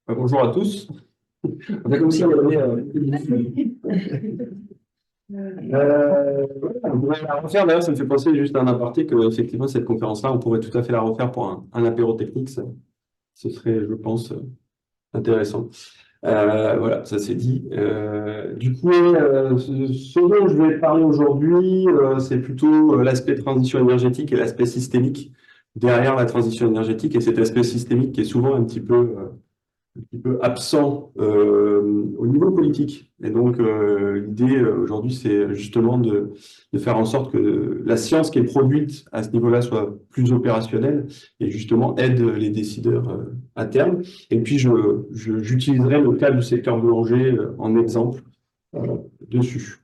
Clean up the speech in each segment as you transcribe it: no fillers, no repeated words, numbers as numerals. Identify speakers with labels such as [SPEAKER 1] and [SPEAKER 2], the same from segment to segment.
[SPEAKER 1] Bonjour à tous. On fait comme si on avait, on pourrait la refaire. D'ailleurs, ça me fait penser juste à un aparté que, effectivement, cette conférence-là, on pourrait tout à fait la refaire pour un apéro technique. Ce serait, je pense, intéressant. Voilà, ça c'est dit. Du coup, ce dont je vais parler aujourd'hui, c'est plutôt l'aspect transition énergétique et l'aspect systémique derrière la transition énergétique et cet aspect systémique qui est souvent un petit peu absent au niveau politique. Et donc, l'idée aujourd'hui, c'est justement de faire en sorte que la science qui est produite à ce niveau-là soit plus opérationnelle et justement aide les décideurs à terme. Et puis, j'utiliserai le cas du secteur boulanger en exemple dessus.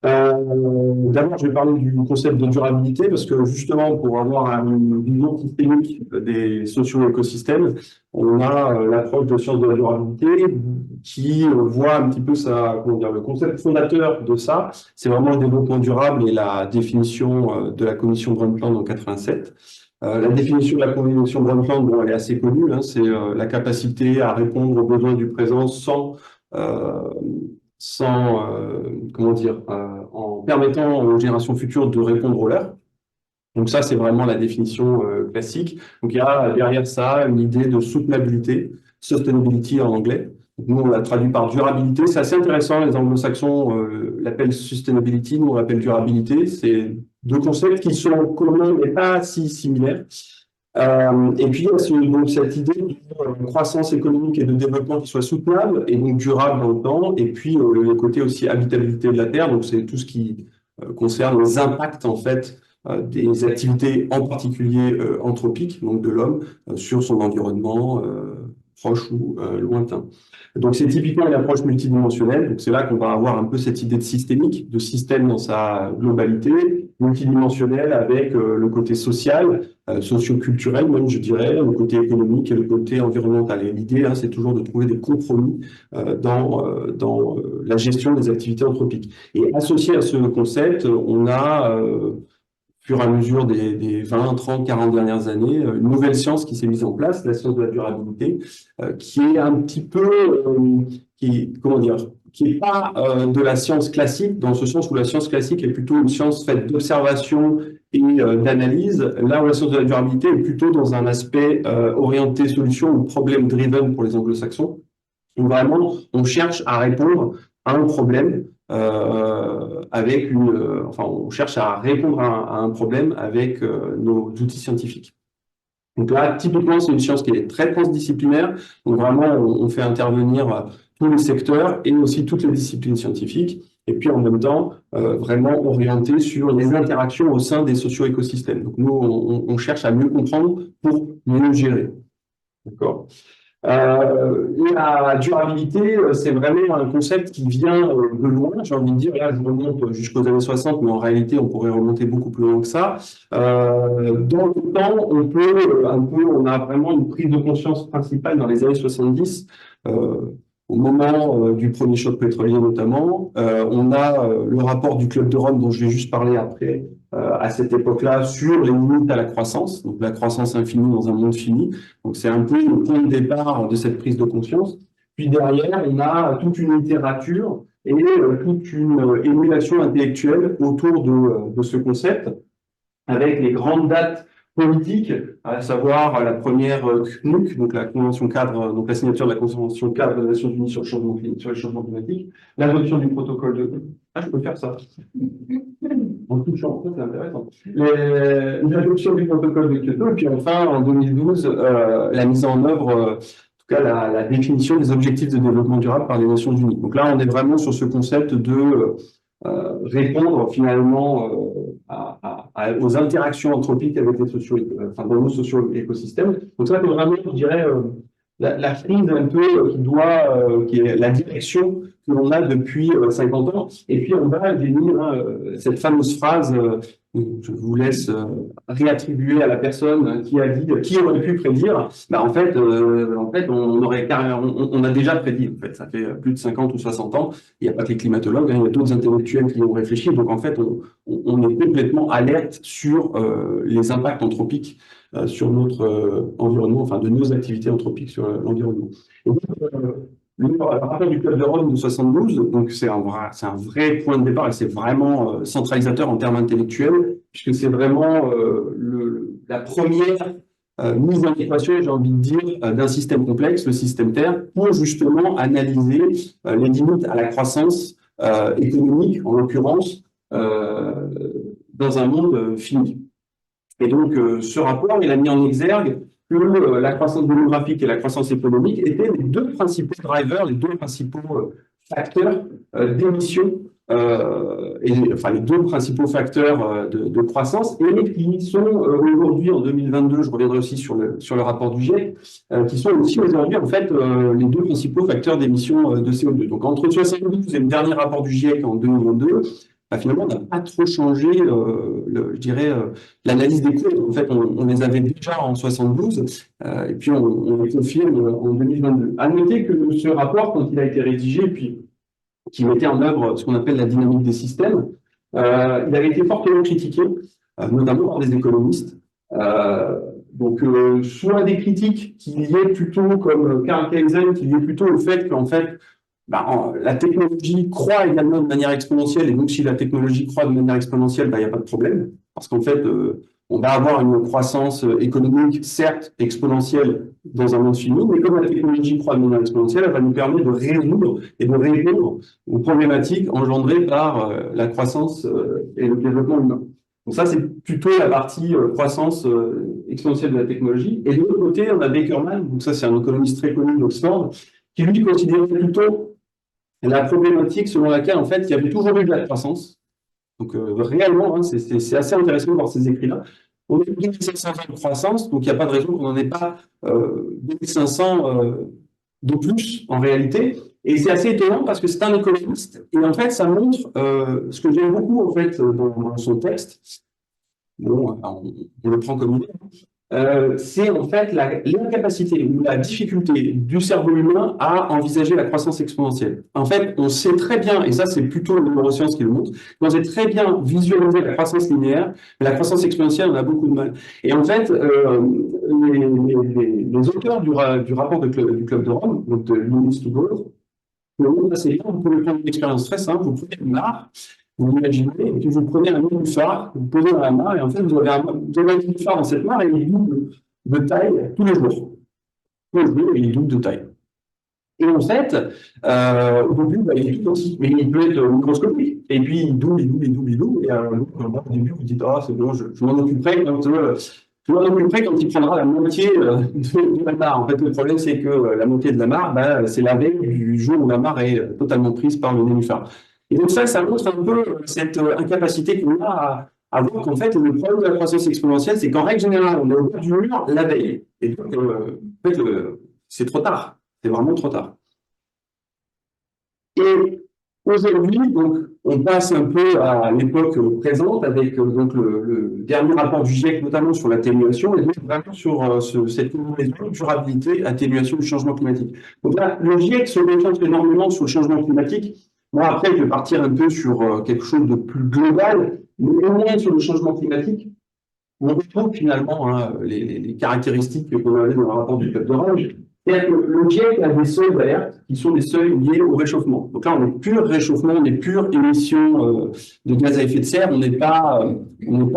[SPEAKER 1] D'abord, je vais parler du concept de durabilité parce que justement, pour avoir une vision systémique des socio-écosystèmes, on a l'approche de sciences de la durabilité qui voit un petit peu comment dire, le concept fondateur de ça, c'est vraiment le développement durable et la définition de la commission Brundtland en 87. La définition de la commission Brundtland, bon, elle est assez connue, hein, c'est la capacité à répondre aux besoins du présent euh, comment dire, en permettant aux générations futures de répondre aux leurs. Donc ça, c'est vraiment la définition classique. Donc il y a derrière ça une idée de soutenabilité, sustainability en anglais. Donc, nous, on l'a traduit par durabilité. C'est assez intéressant. Les anglo-saxons l'appellent sustainability, nous on l'appelle durabilité. C'est deux concepts qui sont communs mais pas si similaires. Et puis, il y a donc cette idée de croissance économique et de développement qui soit soutenable et donc durable dans le temps. Et puis, le côté aussi habitabilité de la Terre. Donc, c'est tout ce qui concerne les impacts, en fait, des activités, en particulier anthropiques, donc de l'homme, sur son environnement proche ou lointain. Donc, c'est typiquement une approche multidimensionnelle. Donc, c'est là qu'on va avoir un peu cette idée de systémique, de système dans sa globalité, multidimensionnelle avec le côté social, socio-culturel même, je dirais, le côté économique et le côté environnemental. Et l'idée, hein, c'est toujours de trouver des compromis dans la gestion des activités anthropiques. Et associé à ce concept, on a fur et à mesure des 20, 30, 40 dernières années, une nouvelle science qui s'est mise en place, la science de la durabilité, qui est un petit peu, comment dire, qui n'est pas de la science classique, dans ce sens où la science classique est plutôt une science faite d'observation et d'analyse, là où la science de la durabilité est plutôt dans un aspect orienté solution ou problème driven pour les anglo-saxons. Donc vraiment, on cherche à répondre à un problème enfin, on cherche à répondre à un problème avec nos outils scientifiques. Donc là, typiquement, c'est une science qui est très transdisciplinaire. Donc vraiment, on fait intervenir tous les secteurs et aussi toutes les disciplines scientifiques. Et puis en même temps, vraiment orienté sur les interactions au sein des socio-écosystèmes. Donc nous, on cherche à mieux comprendre pour mieux gérer. D'accord? La durabilité, c'est vraiment un concept qui vient de loin, j'ai envie de dire. Là, je remonte jusqu'aux années 60, mais en réalité, on pourrait remonter beaucoup plus loin que ça. Dans le temps, on a vraiment une prise de conscience principale dans les années 70, au moment du premier choc pétrolier notamment. On a le rapport du Club de Rome dont je vais juste parler après, à cette époque-là, sur les limites à la croissance, donc la croissance infinie dans un monde fini. Donc, c'est un peu le point de départ de cette prise de conscience. Puis derrière, on a toute une littérature et toute une émulation intellectuelle autour de ce concept, avec les grandes dates politiques, à savoir la première CNUC, donc la Convention cadre, donc la signature de la Convention cadre des Nations Unies sur le changement climatique, l'adoption du protocole de... Ah, je peux faire ça. En touchant, ça c'est intéressant. L'adoption du protocole de Kyoto, et puis enfin, en 2012, la mise en œuvre, en tout cas la définition des objectifs de développement durable par les Nations Unies. Donc là, on est vraiment sur ce concept de répondre finalement aux interactions anthropiques avec les enfin, dans nos socio-écosystèmes. Donc ça, c'est vraiment, je dirais, la prise un peu qui est la direction que l'on a depuis 50 ans. Et puis en bas, j'ai mis cette fameuse phrase, je vous laisse réattribuer à la personne qui a dit, qui aurait pu prédire. Bah, on aurait carrément, on a déjà prédit. En fait, ça fait plus de 50 ou 60 ans. Il n'y a pas que les climatologues, hein, il y a d'autres intellectuels qui ont réfléchi. Donc en fait, on est complètement alerte sur les impacts anthropiques sur notre environnement, enfin de nos activités anthropiques sur l'environnement. Et donc, le rapport du Club de Rome de 72, donc c'est un vrai point de départ et c'est vraiment centralisateur en termes intellectuels, puisque c'est vraiment la première mise en équation, j'ai envie de dire, d'un système complexe, le système Terre, pour justement analyser les limites à la croissance économique, en l'occurrence, dans un monde fini. Et donc, ce rapport, il a mis en exergue que la croissance démographique et la croissance économique étaient les deux principaux drivers, les deux principaux facteurs d'émission, enfin les deux principaux facteurs de croissance, et qui sont aujourd'hui, en 2022, je reviendrai aussi sur le rapport du GIEC, qui sont aussi aujourd'hui, en fait, les deux principaux facteurs d'émission de CO2. Donc, entre 72 et le dernier rapport du GIEC en 2022, bah, finalement, on n'a pas trop changé, je dirais, l'analyse des cours. En fait, on les avait déjà en 72, et puis on les confirme en 2022. À noter que ce rapport, quand il a été rédigé, puis qui mettait en œuvre ce qu'on appelle la dynamique des systèmes, il avait été fortement critiqué, notamment par des économistes. Donc, soit des critiques qui liaient plutôt, comme Carl Keisen, qui liaient plutôt au fait qu'en fait, la technologie croît également de manière exponentielle, et donc si la technologie croît de manière exponentielle, il n'y a pas de problème, parce qu'en fait, on va avoir une croissance économique, certes exponentielle dans un monde fini, mais comme la technologie croît de manière exponentielle, elle va nous permettre de résoudre et de répondre aux problématiques engendrées par la croissance et le développement humain. Donc ça, c'est plutôt la partie croissance exponentielle de la technologie. Et de l'autre côté, on a Bakerman, donc ça c'est un économiste très connu d'Oxford, qui lui considérait plutôt la problématique selon laquelle, en fait, il y avait toujours eu de la croissance. Donc, réellement, hein, c'est assez intéressant de voir ces écrits-là. On a eu 2500 ans de croissance, donc il n'y a pas de raison qu'on n'en ait pas 2500 de plus, en réalité. Et c'est assez étonnant parce que c'est un économiste. Et en fait, ça montre ce que j'aime beaucoup, en fait, dans son texte. Bon, on le prend comme il est. C'est en fait l'incapacité ou la difficulté du cerveau humain à envisager la croissance exponentielle. En fait, on sait très bien, et ça c'est plutôt les neurosciences qui le montrent, on sait très bien visualiser la croissance linéaire, mais la croissance exponentielle, on a beaucoup de mal. Et en fait, les auteurs du rapport du Club de Rome, donc de Linus to Growth, le montrent assez bien. Vous pouvez prendre une expérience très simple, vous prenez une mare, vous l'imaginez, et puis vous prenez un nénuphar, vous posez dans la mare, et en fait, vous avez un nénuphar dans cette mare, et il double de taille tous les jours. Tous les jours, il double de taille. Et en fait, au début, il est tout petit, mais il peut être microscopique. Et puis, il double, et au début, vous dites, ah, c'est bon, je m'en occuperai quand il prendra la moitié de la mare. En fait, le problème, c'est que la moitié de la mare, c'est la veille du jour où la mare est totalement prise par le nénuphar. Et donc ça montre un peu cette incapacité qu'on a à voir qu'en fait, le problème de la croissance exponentielle, c'est qu'en règle générale, on est au bord du mur la veille. Et donc, en fait, c'est trop tard. C'est vraiment trop tard. Et aujourd'hui, donc, on passe un peu à l'époque présente avec donc le dernier rapport du GIEC, notamment sur l'atténuation, et donc vraiment sur cette combinaison durabilité, atténuation du changement climatique. Donc là, le GIEC se concentre énormément sur le changement climatique. Bon, après, je vais partir un peu sur quelque chose de plus global, mais au moins sur le changement climatique. On retrouve finalement les caractéristiques qu'on avait dans le rapport du Club de Rome. C'est-à-dire que le GIEC a des seuils d'alerte qui sont des seuils liés au réchauffement. Donc là, on est pur réchauffement, on est pure émission de gaz à effet de serre, on n'est pas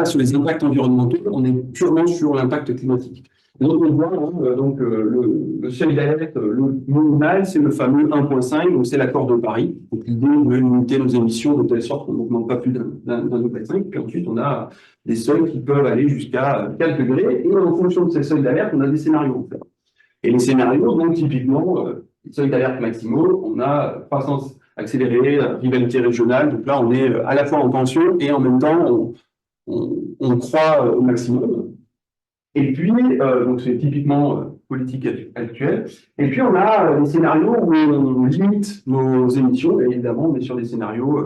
[SPEAKER 1] sur les impacts environnementaux, on est purement sur l'impact climatique. Donc on voit le seuil d'alerte, le minimal, c'est le fameux 1,5, donc c'est l'accord de Paris. Donc l'idée de limiter nos émissions de telle sorte qu'on n'augmente pas plus d'un degré 5. Puis ensuite, on a des seuils qui peuvent aller jusqu'à 4 degrés. Et en fonction de ces seuils d'alerte, on a des scénarios. En fait. Et les scénarios, donc typiquement, les seuils d'alerte maximaux, on a croissance accélérée, rivalité régionale. Donc là, on est à la fois en tension et en même temps, on croît au maximum. Et puis, donc c'est typiquement politique actuelle. Et puis, on a des scénarios où on limite nos émissions. Et évidemment, on est sur des scénarios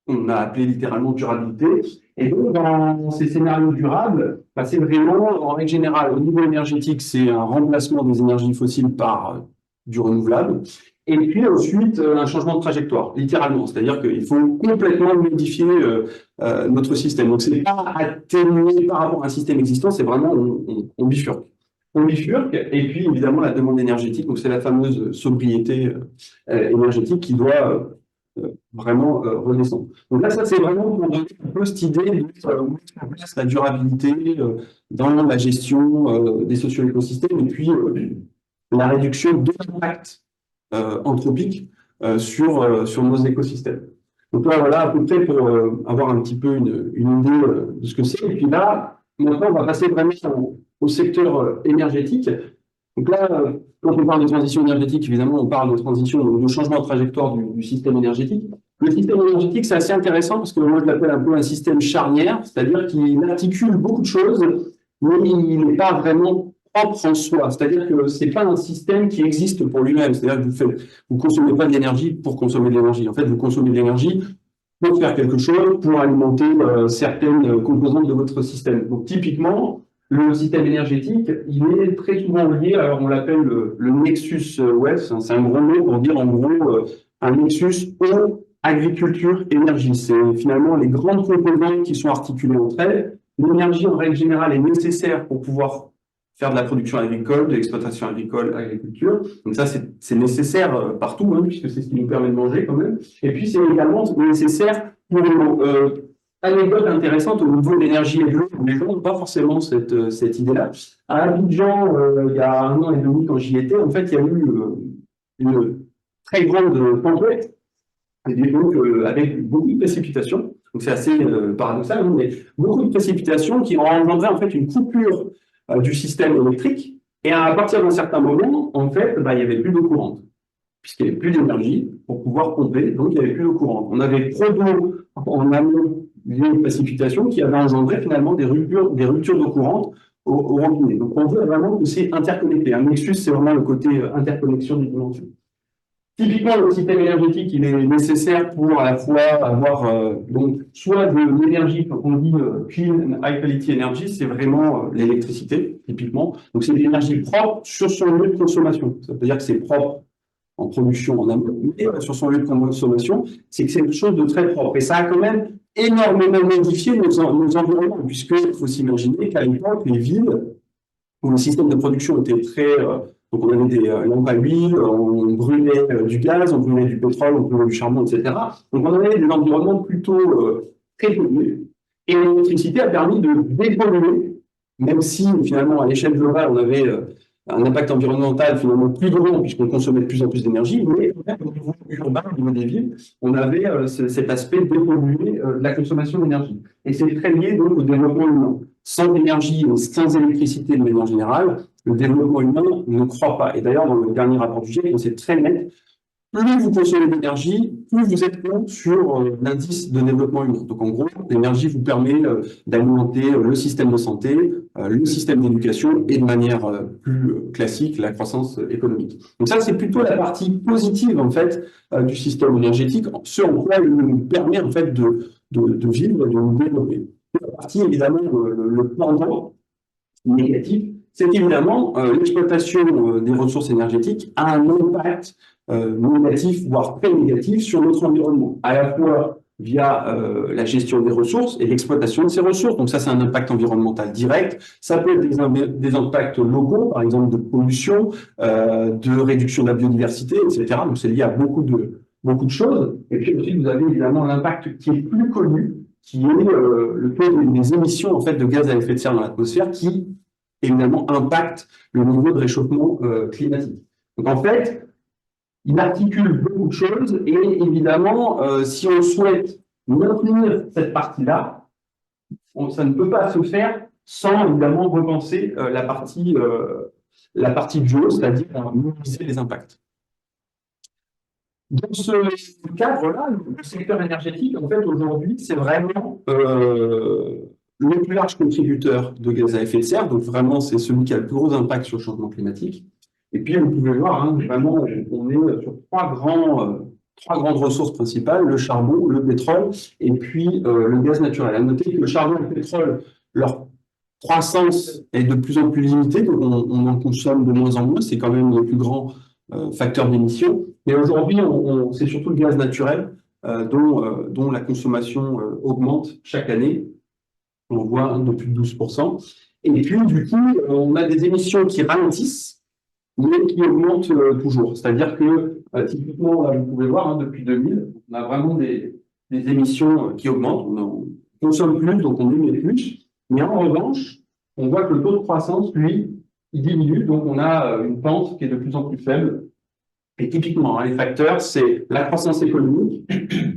[SPEAKER 1] qu'on a appelés littéralement durabilité. Et donc, dans ces scénarios durables, bah, c'est vraiment, en règle générale, au niveau énergétique, c'est un remplacement des énergies fossiles par du renouvelable. Et puis ensuite, un changement de trajectoire, littéralement. C'est-à-dire qu'il faut complètement modifier notre système. Donc, c'est pas atténuer par rapport à un système existant, c'est vraiment, on bifurque. On bifurque, et puis évidemment, la demande énergétique, donc c'est la fameuse sobriété énergétique qui doit vraiment redescendre. Donc là, ça, c'est vraiment pour donner un peu cette idée de mettre en place la durabilité dans la gestion des socio-écosystèmes, et puis la réduction de l'impact anthropique sur nos écosystèmes. Donc là, voilà à peu près pour avoir un petit peu une idée de ce que c'est. Et puis là, maintenant, on va passer vraiment au secteur énergétique. Donc là, quand on parle de transition énergétique, évidemment, on parle de transition, donc de changement de trajectoire du système énergétique. Le système énergétique, c'est assez intéressant parce que moi, je l'appelle un peu un système charnière, c'est-à-dire qu'il articule beaucoup de choses, mais il n'est pas vraiment propre en soi. C'est-à-dire que c'est pas un système qui existe pour lui-même. C'est-à-dire que vous consommez pas de l'énergie pour consommer de l'énergie. En fait, vous consommez de l'énergie pour faire quelque chose, pour alimenter certaines composantes de votre système. Donc, typiquement, le système énergétique, il est très souvent lié, alors on l'appelle le nexus ouest, c'est un gros mot pour dire en gros un nexus eau, agriculture, énergie. C'est finalement les grandes composantes qui sont articulées entre elles. L'énergie, en règle générale, est nécessaire pour pouvoir faire de la production agricole, de l'exploitation agricole, agriculture. Donc ça, c'est nécessaire partout, hein, puisque c'est ce qui nous permet de manger quand même. Et puis, c'est également nécessaire pour anecdote intéressante au niveau de l'énergie et de l'eau. Les gens n'ont pas forcément cette idée-là. À Abidjan, il y a 1 an et demi, quand j'y étais, en fait, il y a eu une très grande tempête, et donc avec beaucoup de précipitations. Donc c'est assez paradoxal, hein, mais beaucoup de précipitations qui ont engendré en fait une coupure du système électrique. Et à partir d'un certain moment, en fait, bah, il n'y avait plus d'eau courante, puisqu'il n'y avait plus d'énergie pour pouvoir pomper, donc il n'y avait plus d'eau courante. On avait trop d'eau en amont des précipitations qui avaient engendré finalement des ruptures d'eau courante au robinet. Donc on voit vraiment que c'est interconnecté. Un nexus, c'est vraiment le côté interconnexion des dimensions. Typiquement, le système énergétique, il est nécessaire pour à la fois avoir donc soit de l'énergie, quand on dit clean high quality energy, c'est vraiment l'électricité, typiquement. Donc c'est de l'énergie propre sur son lieu de consommation. Ça veut dire que c'est propre en production en amont, mais sur son lieu de consommation, c'est que c'est quelque chose de très propre. Et ça a quand même énormément modifié nos environnements, puisqu'il faut s'imaginer qu'à l'époque, les villes, où le système de production était très... donc on avait des lampes à huile, on brûlait du gaz, on brûlait du pétrole, on brûlait du charbon, etc. Donc on avait des environnements plutôt très pollués. Et l'électricité a permis de dépolluer, même si finalement à l'échelle globale on avait un impact environnemental finalement plus grand puisqu'on consommait de plus en plus d'énergie, mais au niveau urbain, au niveau des villes, on avait cet aspect dépollué de la consommation d'énergie. Et c'est très lié donc au développement humain. Sans énergie, sans électricité de manière générale, le développement humain ne croît pas. Et d'ailleurs, dans le dernier rapport du GIEC, c'est très net. Plus vous consommez d'énergie, plus vous êtes haut sur l'indice de développement humain. Donc en gros, l'énergie vous permet d'alimenter le système de santé, le système d'éducation et de manière plus classique, la croissance économique. Donc ça, c'est plutôt la partie positive en fait du système énergétique, ce en quoi il nous permet en fait de vivre, de nous développer. La partie évidemment, le pendant négatif, c'est évidemment l'exploitation des ressources énergétiques a un impact négatif, voire très négatif sur notre environnement, à la fois via la gestion des ressources et l'exploitation de ces ressources. Donc ça, c'est un impact environnemental direct. Ça peut être des impacts locaux, par exemple de pollution, de réduction de la biodiversité, etc. Donc c'est lié à beaucoup de choses. Et puis aussi, vous avez évidemment l'impact qui est plus connu, qui est le taux des émissions en fait, de gaz à effet de serre dans l'atmosphère, qui évidemment impacte le niveau de réchauffement climatique. Donc en fait, il articule beaucoup de choses et évidemment, si on souhaite maintenir cette partie-là, ça ne peut pas se faire sans évidemment repenser la partie bio, c'est-à-dire minimiser les impacts. Dans ce cadre-là, le secteur énergétique, en fait, aujourd'hui, c'est vraiment le plus large contributeur de gaz à effet de serre, donc vraiment c'est celui qui a le plus gros impact sur le changement climatique. Et puis vous pouvez voir, hein, vraiment on est sur trois grandes ressources principales, le charbon, le pétrole et puis le gaz naturel. À noter que le charbon et le pétrole, leur croissance est de plus en plus limitée, donc on en consomme de moins en moins, c'est quand même le plus grand facteur d'émission. Mais aujourd'hui, c'est surtout le gaz naturel dont la consommation augmente chaque année. On voit de plus de 12%. Et puis, du coup, on a des émissions qui ralentissent, mais qui augmentent toujours. C'est-à-dire que, typiquement, là, vous pouvez voir, hein, depuis 2000, on a vraiment des émissions qui augmentent. On consomme plus, donc on émet plus. Mais en revanche, on voit que le taux de croissance, lui, il diminue. Donc, on a une pente qui est de plus en plus faible. Et typiquement, hein, les facteurs, c'est la croissance économique,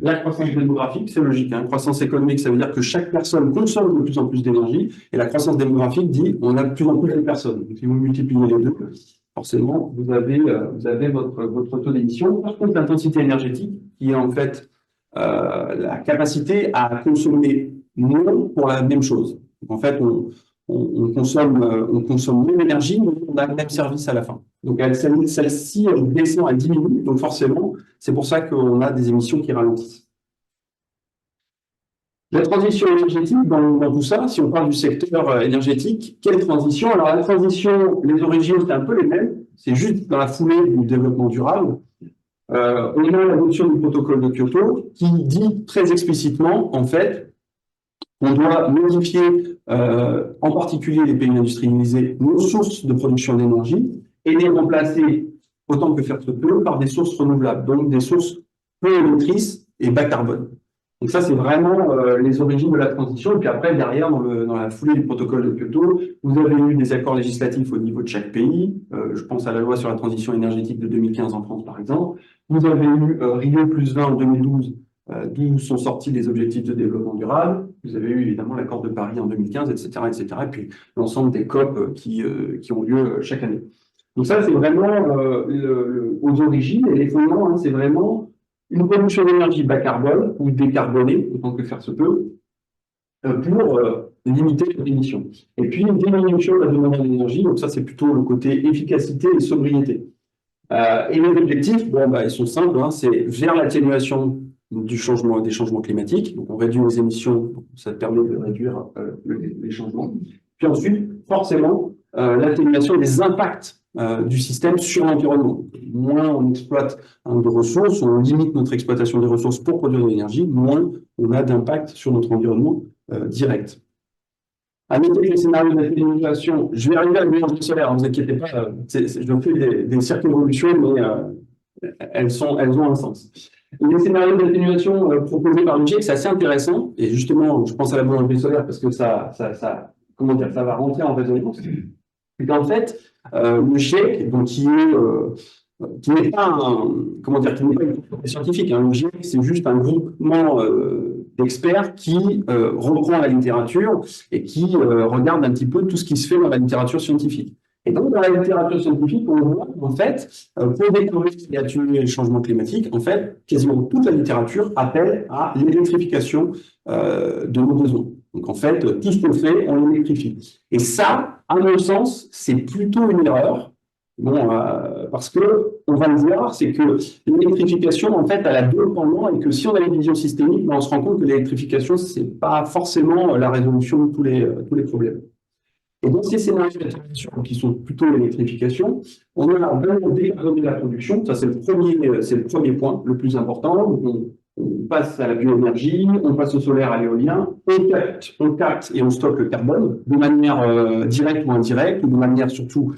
[SPEAKER 1] la croissance démographique, c'est logique. Hein. Croissance économique, ça veut dire que chaque personne consomme de plus en plus d'énergie, et la croissance démographique dit on a de plus en plus de personnes. Donc, si vous multipliez les deux, forcément, vous avez votre taux d'émission. Par contre, l'intensité énergétique, qui est en fait la capacité à consommer moins pour la même chose. Donc, en fait, on consomme moins d'énergie, mais on a le même service à la fin. Donc celle-ci, elle descend, elle diminue, donc forcément, c'est pour ça qu'on a des émissions qui ralentissent. La transition énergétique, dans tout ça, si on parle du secteur énergétique, quelle transition? Alors la transition, les origines, c'est un peu les mêmes, c'est juste dans la foulée du développement durable. On a l'adoption du protocole de Kyoto qui dit très explicitement, en fait, on doit modifier, en particulier les pays industrialisés, nos sources de production d'énergie et les remplacer autant que faire se peut par des sources renouvelables, donc des sources peu émettrices et bas carbone. Donc ça, c'est vraiment les origines de la transition. Et puis après, derrière, dans la foulée du protocole de Kyoto, vous avez eu des accords législatifs au niveau de chaque pays. Je pense à la loi sur la transition énergétique de 2015 en France, par exemple. Vous avez eu Rio+20 en 2012, d'où sont sortis les objectifs de développement durable. Vous avez eu évidemment l'accord de Paris en 2015, etc., etc. Et puis l'ensemble des COP qui ont lieu chaque année. Donc ça, c'est vraiment aux origines et les fondements, hein, c'est vraiment une production d'énergie bas carbone ou décarbonée, autant que faire se peut, pour limiter les émissions. Et puis une diminution de la demande d'énergie, donc ça c'est plutôt le côté efficacité et sobriété. Et les objectifs, bon, ils sont simples, hein, c'est vers l'atténuation des changements climatiques. Donc on réduit les émissions, ça permet de réduire les changements. Puis ensuite, forcément, l'atténuation des impacts du système sur l'environnement. Moins on exploite de ressources, on limite notre exploitation des ressources pour produire de l'énergie, moins on a d'impact sur notre environnement direct. À noter que les scénarios d'atténuation, je vais arriver à l'énergie solaire, ne vous inquiétez pas, je fais des circonvolutions, mais elles ont un sens. Les scénarios d'atténuation proposés par le GIEC, c'est assez intéressant, et justement, je pense à la boulangerie solaire parce que ça va rentrer en résonance. Et qu'en fait, le GIEC, donc qui n'est pas un scientifique, hein, le GIEC, c'est juste un groupement d'experts qui reprend la littérature et qui regarde un petit peu tout ce qui se fait dans la littérature scientifique. Et donc, dans la littérature scientifique, on voit en fait, pour découvrir et atténuer les changements climatiques, en fait, quasiment toute la littérature appelle à l'électrification de nos besoins. Donc, en fait, tout ce qu'on fait, on l'électrifie. Et ça, à mon sens, c'est plutôt une erreur. Bon, parce que on va le voir, c'est que l'électrification, en fait, elle a deux pendants et que si on a une vision systémique, on se rend compte que l'électrification, c'est pas forcément la résolution de tous les problèmes. Et dans ces scénarios d'atténuation qui sont plutôt l'électrification, on a vraiment décarboné la production. Ça, c'est le premier point, le plus important. On passe à la bioénergie, on passe au solaire, à l'éolien, on capte et on stocke le carbone de manière directe ou indirecte, ou de manière surtout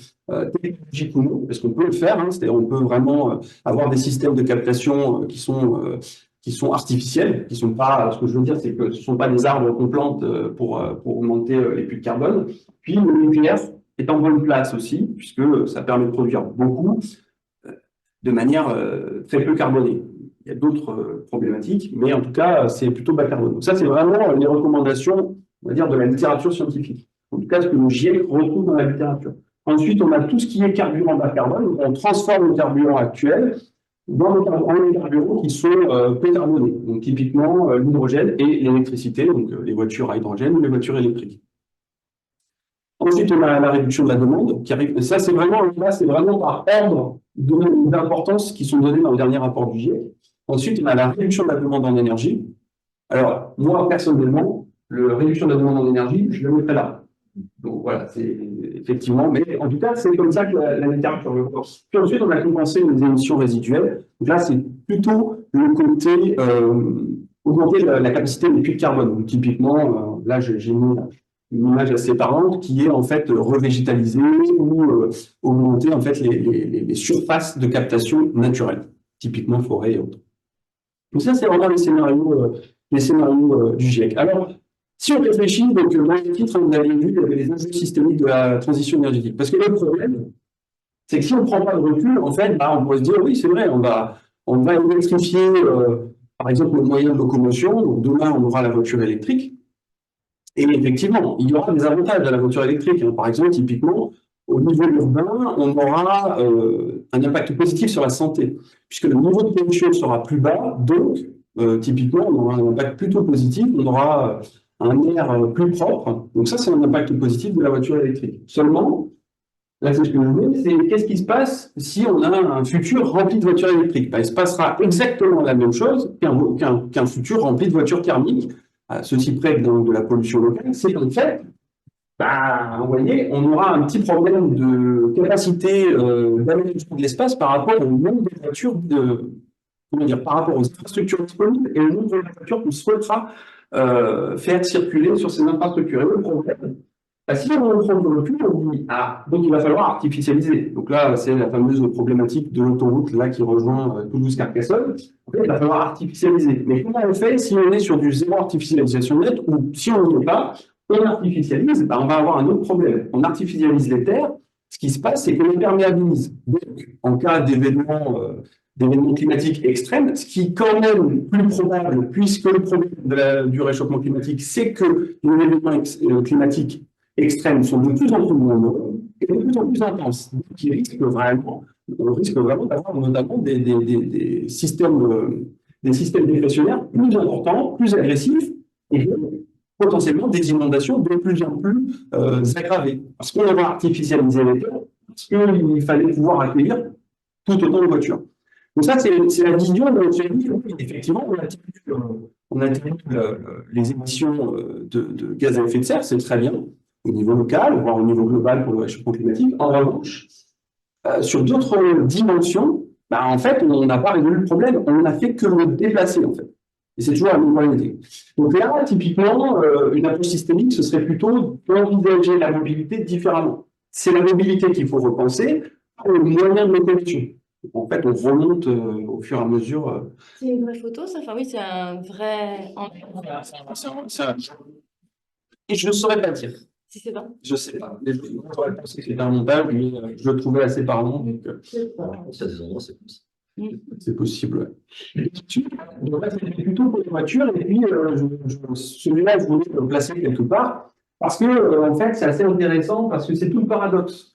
[SPEAKER 1] technologique ou non, parce qu'on peut le faire, hein, c'est-à-dire on peut vraiment avoir des systèmes de captation qui sont artificiels, qui sont pas, ce que je veux dire, c'est que ce ne sont pas des arbres qu'on plante pour augmenter les puits de carbone. Puis le nucléaire est en bonne place aussi, puisque ça permet de produire beaucoup de manière très peu carbonée. Il y a d'autres problématiques, mais en tout cas, c'est plutôt bas carbone. Donc ça, c'est vraiment les recommandations, on va dire, de la littérature scientifique. En tout cas, ce que le GIEC retrouve dans la littérature. Ensuite, on a tout ce qui est carburant bas carbone. On transforme le carburant actuel. dans les carburants qui sont peu carbonés. Donc, typiquement, l'hydrogène et l'électricité, donc les voitures à hydrogène ou les voitures électriques. Ensuite, on a la réduction de la demande, qui arrive. Ça, c'est vraiment, là, c'est vraiment par ordre d'importance qui sont donnés dans le dernier rapport du GIEC. Ensuite, on a la réduction de la demande en énergie. Alors, moi, personnellement, la réduction de la demande en énergie, je le mettrais là. Donc voilà, c'est effectivement, mais en tout cas, c'est comme ça que la littérature le pense. Puis ensuite, on a compensé les émissions résiduelles. Donc là, c'est plutôt le côté augmenter la capacité des puits de carbone. Donc, typiquement, là, j'ai mis une image assez parlante qui est en fait revégétaliser ou augmenter en fait les surfaces de captation naturelles, typiquement forêt et autres. Donc ça, c'est vraiment les scénarios du GIEC. Alors, si on réfléchit, donc dans les titres, vous avez vu, il y avait les enjeux systémiques de la transition énergétique. Parce que le problème, c'est que si on ne prend pas de recul, en fait, on pourrait se dire, oui, c'est vrai, on va électrifier, par exemple, nos moyens de locomotion. Donc demain, on aura la voiture électrique. Et effectivement, il y aura des avantages à la voiture électrique. Par exemple, typiquement, au niveau urbain, on aura un impact positif sur la santé, puisque le niveau de pollution sera plus bas, donc typiquement, on aura un impact plutôt positif, on aura un air plus propre. Donc ça, c'est un impact positif de la voiture électrique. Seulement, là, c'est ce que je veux dire, c'est qu'est-ce qui se passe si on a un futur rempli de voitures électriques? Il se passera exactement la même chose qu'un futur rempli de voitures thermiques, à ceci près de la pollution locale, c'est qu'en fait, vous voyez, on aura un petit problème de capacité d'aménagement de l'espace par rapport au nombre de voitures, par rapport aux infrastructures disponibles et au nombre de voitures qu'on souhaitera faire circuler sur ces infrastructures. Et le problème, si on prend le recul, on dit, donc il va falloir artificialiser. Donc là, c'est la fameuse problématique de l'autoroute là qui rejoint Toulouse-Carcassonne. En fait, il va falloir artificialiser. Mais comment on fait si on est sur du zéro artificialisation nette ou si on n'y est pas, on artificialise, on va avoir un autre problème. On artificialise les terres. Ce qui se passe, c'est qu'on les perméabilise. Donc, en cas d'événements climatiques extrêmes, ce qui est quand même plus probable, puisque le problème du réchauffement climatique, c'est que les événements climatiques extrêmes sont de plus en plus nombreux et de plus en plus intenses. Donc, on risque vraiment d'avoir notamment des systèmes dépressionnaires plus importants, plus agressifs, et potentiellement des inondations de plus en plus aggravées. Parce qu'on aura artificialisé les terres, parce qu'il fallait pouvoir accueillir tout autant de voitures. Donc ça, c'est la vision de notre vie. Effectivement, on atténue les émissions de gaz à effet de serre, c'est très bien, au niveau local, voire au niveau global pour le réchauffement climatique. En revanche, sur d'autres dimensions, en fait, on n'a pas résolu le problème, on n'a fait que le déplacer, en fait. Et c'est toujours la même problématique. Donc là, typiquement, une approche systémique, ce serait plutôt d'envisager la mobilité différemment. C'est la mobilité qu'il faut repenser pour le moyen de locomotion. En fait, on remonte au fur et à mesure.
[SPEAKER 2] C'est une vraie photo, ça? Enfin, oui, c'est un vrai.
[SPEAKER 1] Et je ne saurais pas dire.
[SPEAKER 2] Si c'est pas.
[SPEAKER 1] Je ne sais pas. J'aurais pensé que c'était un montage, mais je le trouvais assez parlant. Donc, c'est possible. Donc là, c'était plutôt pour les voitures. Et puis, celui-là, je voulais le placer quelque part. Parce que, en fait, c'est assez intéressant parce que c'est tout le paradoxe.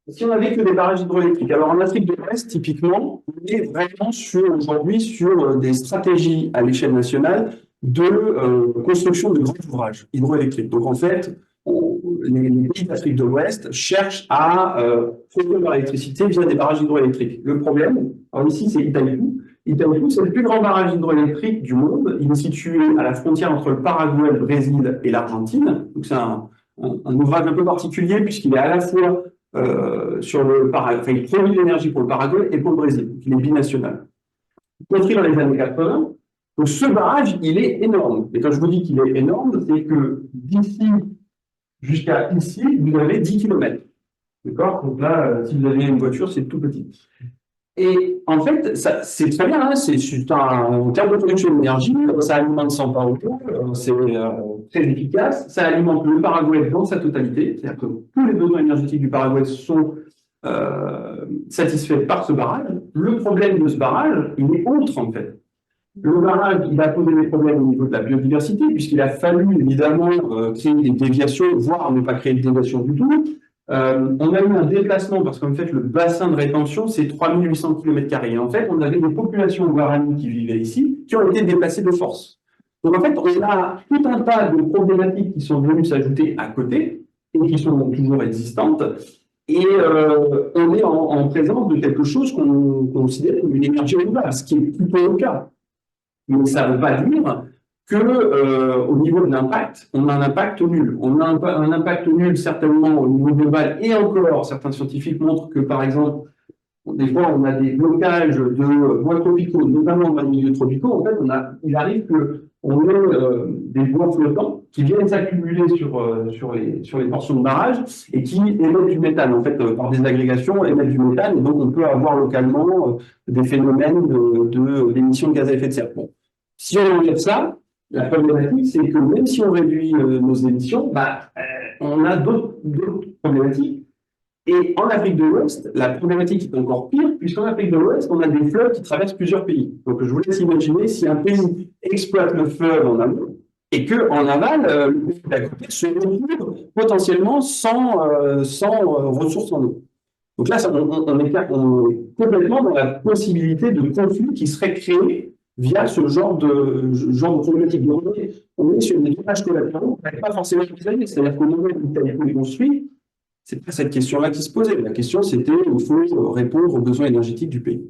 [SPEAKER 1] Si on n'avait que des barrages hydroélectriques, alors en Afrique de l'Ouest, typiquement, on est vraiment aujourd'hui sur des stratégies à l'échelle nationale de construction de grands ouvrages hydroélectriques. Donc en fait, les pays d'Afrique de l'Ouest cherchent à produire leur électricité via des barrages hydroélectriques. Le problème, alors ici c'est Itaipu. Itaipu, c'est le plus grand barrage hydroélectrique du monde. Il est situé à la frontière entre le Paraguay, le Brésil et l'Argentine. Donc c'est un ouvrage un peu particulier puisqu'il est à la fois sur le Paraguay, il produit de l'énergie pour le Paraguay et pour le Brésil, donc il est binational. Construit dans les années 80, donc ce barrage, il est énorme. Et quand je vous dis qu'il est énorme, c'est que d'ici jusqu'à ici, vous avez 10 km. D'accord? Donc là, si vous avez une voiture, c'est tout petit. Et en fait, c'est très bien, hein, en termes de production d'énergie, ça alimente São Paulo, c'est très efficace, ça alimente le Paraguay dans sa totalité, c'est-à-dire que tous les besoins énergétiques du Paraguay sont satisfaits par ce barrage. Le problème de ce barrage, il est autre en fait. Le barrage, il a posé des problèmes au niveau de la biodiversité, puisqu'il a fallu évidemment créer des déviations, voire ne pas créer de déviation du tout. On a eu un déplacement, parce qu'en fait, le bassin de rétention, c'est 3800 km². Et en fait, on avait des populations guaranis qui vivaient ici, qui ont été déplacées de force. Donc en fait, on a tout un tas de problématiques qui sont venues s'ajouter à côté, et qui sont toujours existantes. Et on est en présence de quelque chose qu'on considère comme une énergie renouvelable, ce qui est plutôt le cas. Mais ça ne veut pas dire que, au niveau de l'impact, on a un impact nul. On a un impact nul certainement au niveau global, et encore, certains scientifiques montrent que, par exemple, des fois, on a des blocages de bois tropicaux, notamment dans les milieux tropicaux. En fait, il arrive qu'on ait des bois flottants qui viennent s'accumuler sur les portions de barrage et qui émettent du méthane. En fait, par des agrégations, émettent du méthane. Et donc, on peut avoir localement des phénomènes d'émissions de gaz à effet de serre. Bon. Si on enlève ça, la problématique, c'est que même si on réduit nos émissions, on a d'autres problématiques. Et en Afrique de l'Ouest, la problématique est encore pire, puisqu'en Afrique de l'Ouest, on a des fleuves qui traversent plusieurs pays. Donc, je vous laisse imaginer si un pays exploite le fleuve en amont et qu'en aval, le pays d'à côté se retrouve potentiellement sans ressources en eau. Donc là, on est complètement dans la possibilité de conflits qui seraient créés via ce genre de problématique. Donc, on est sur des dommages collatéraux qu'on n'avait pas forcément envisagé. C'est-à-dire qu'au moment où l'Italie est construit, c'est pas cette question-là qui se posait. La question, c'était il faut répondre aux besoins énergétiques du pays.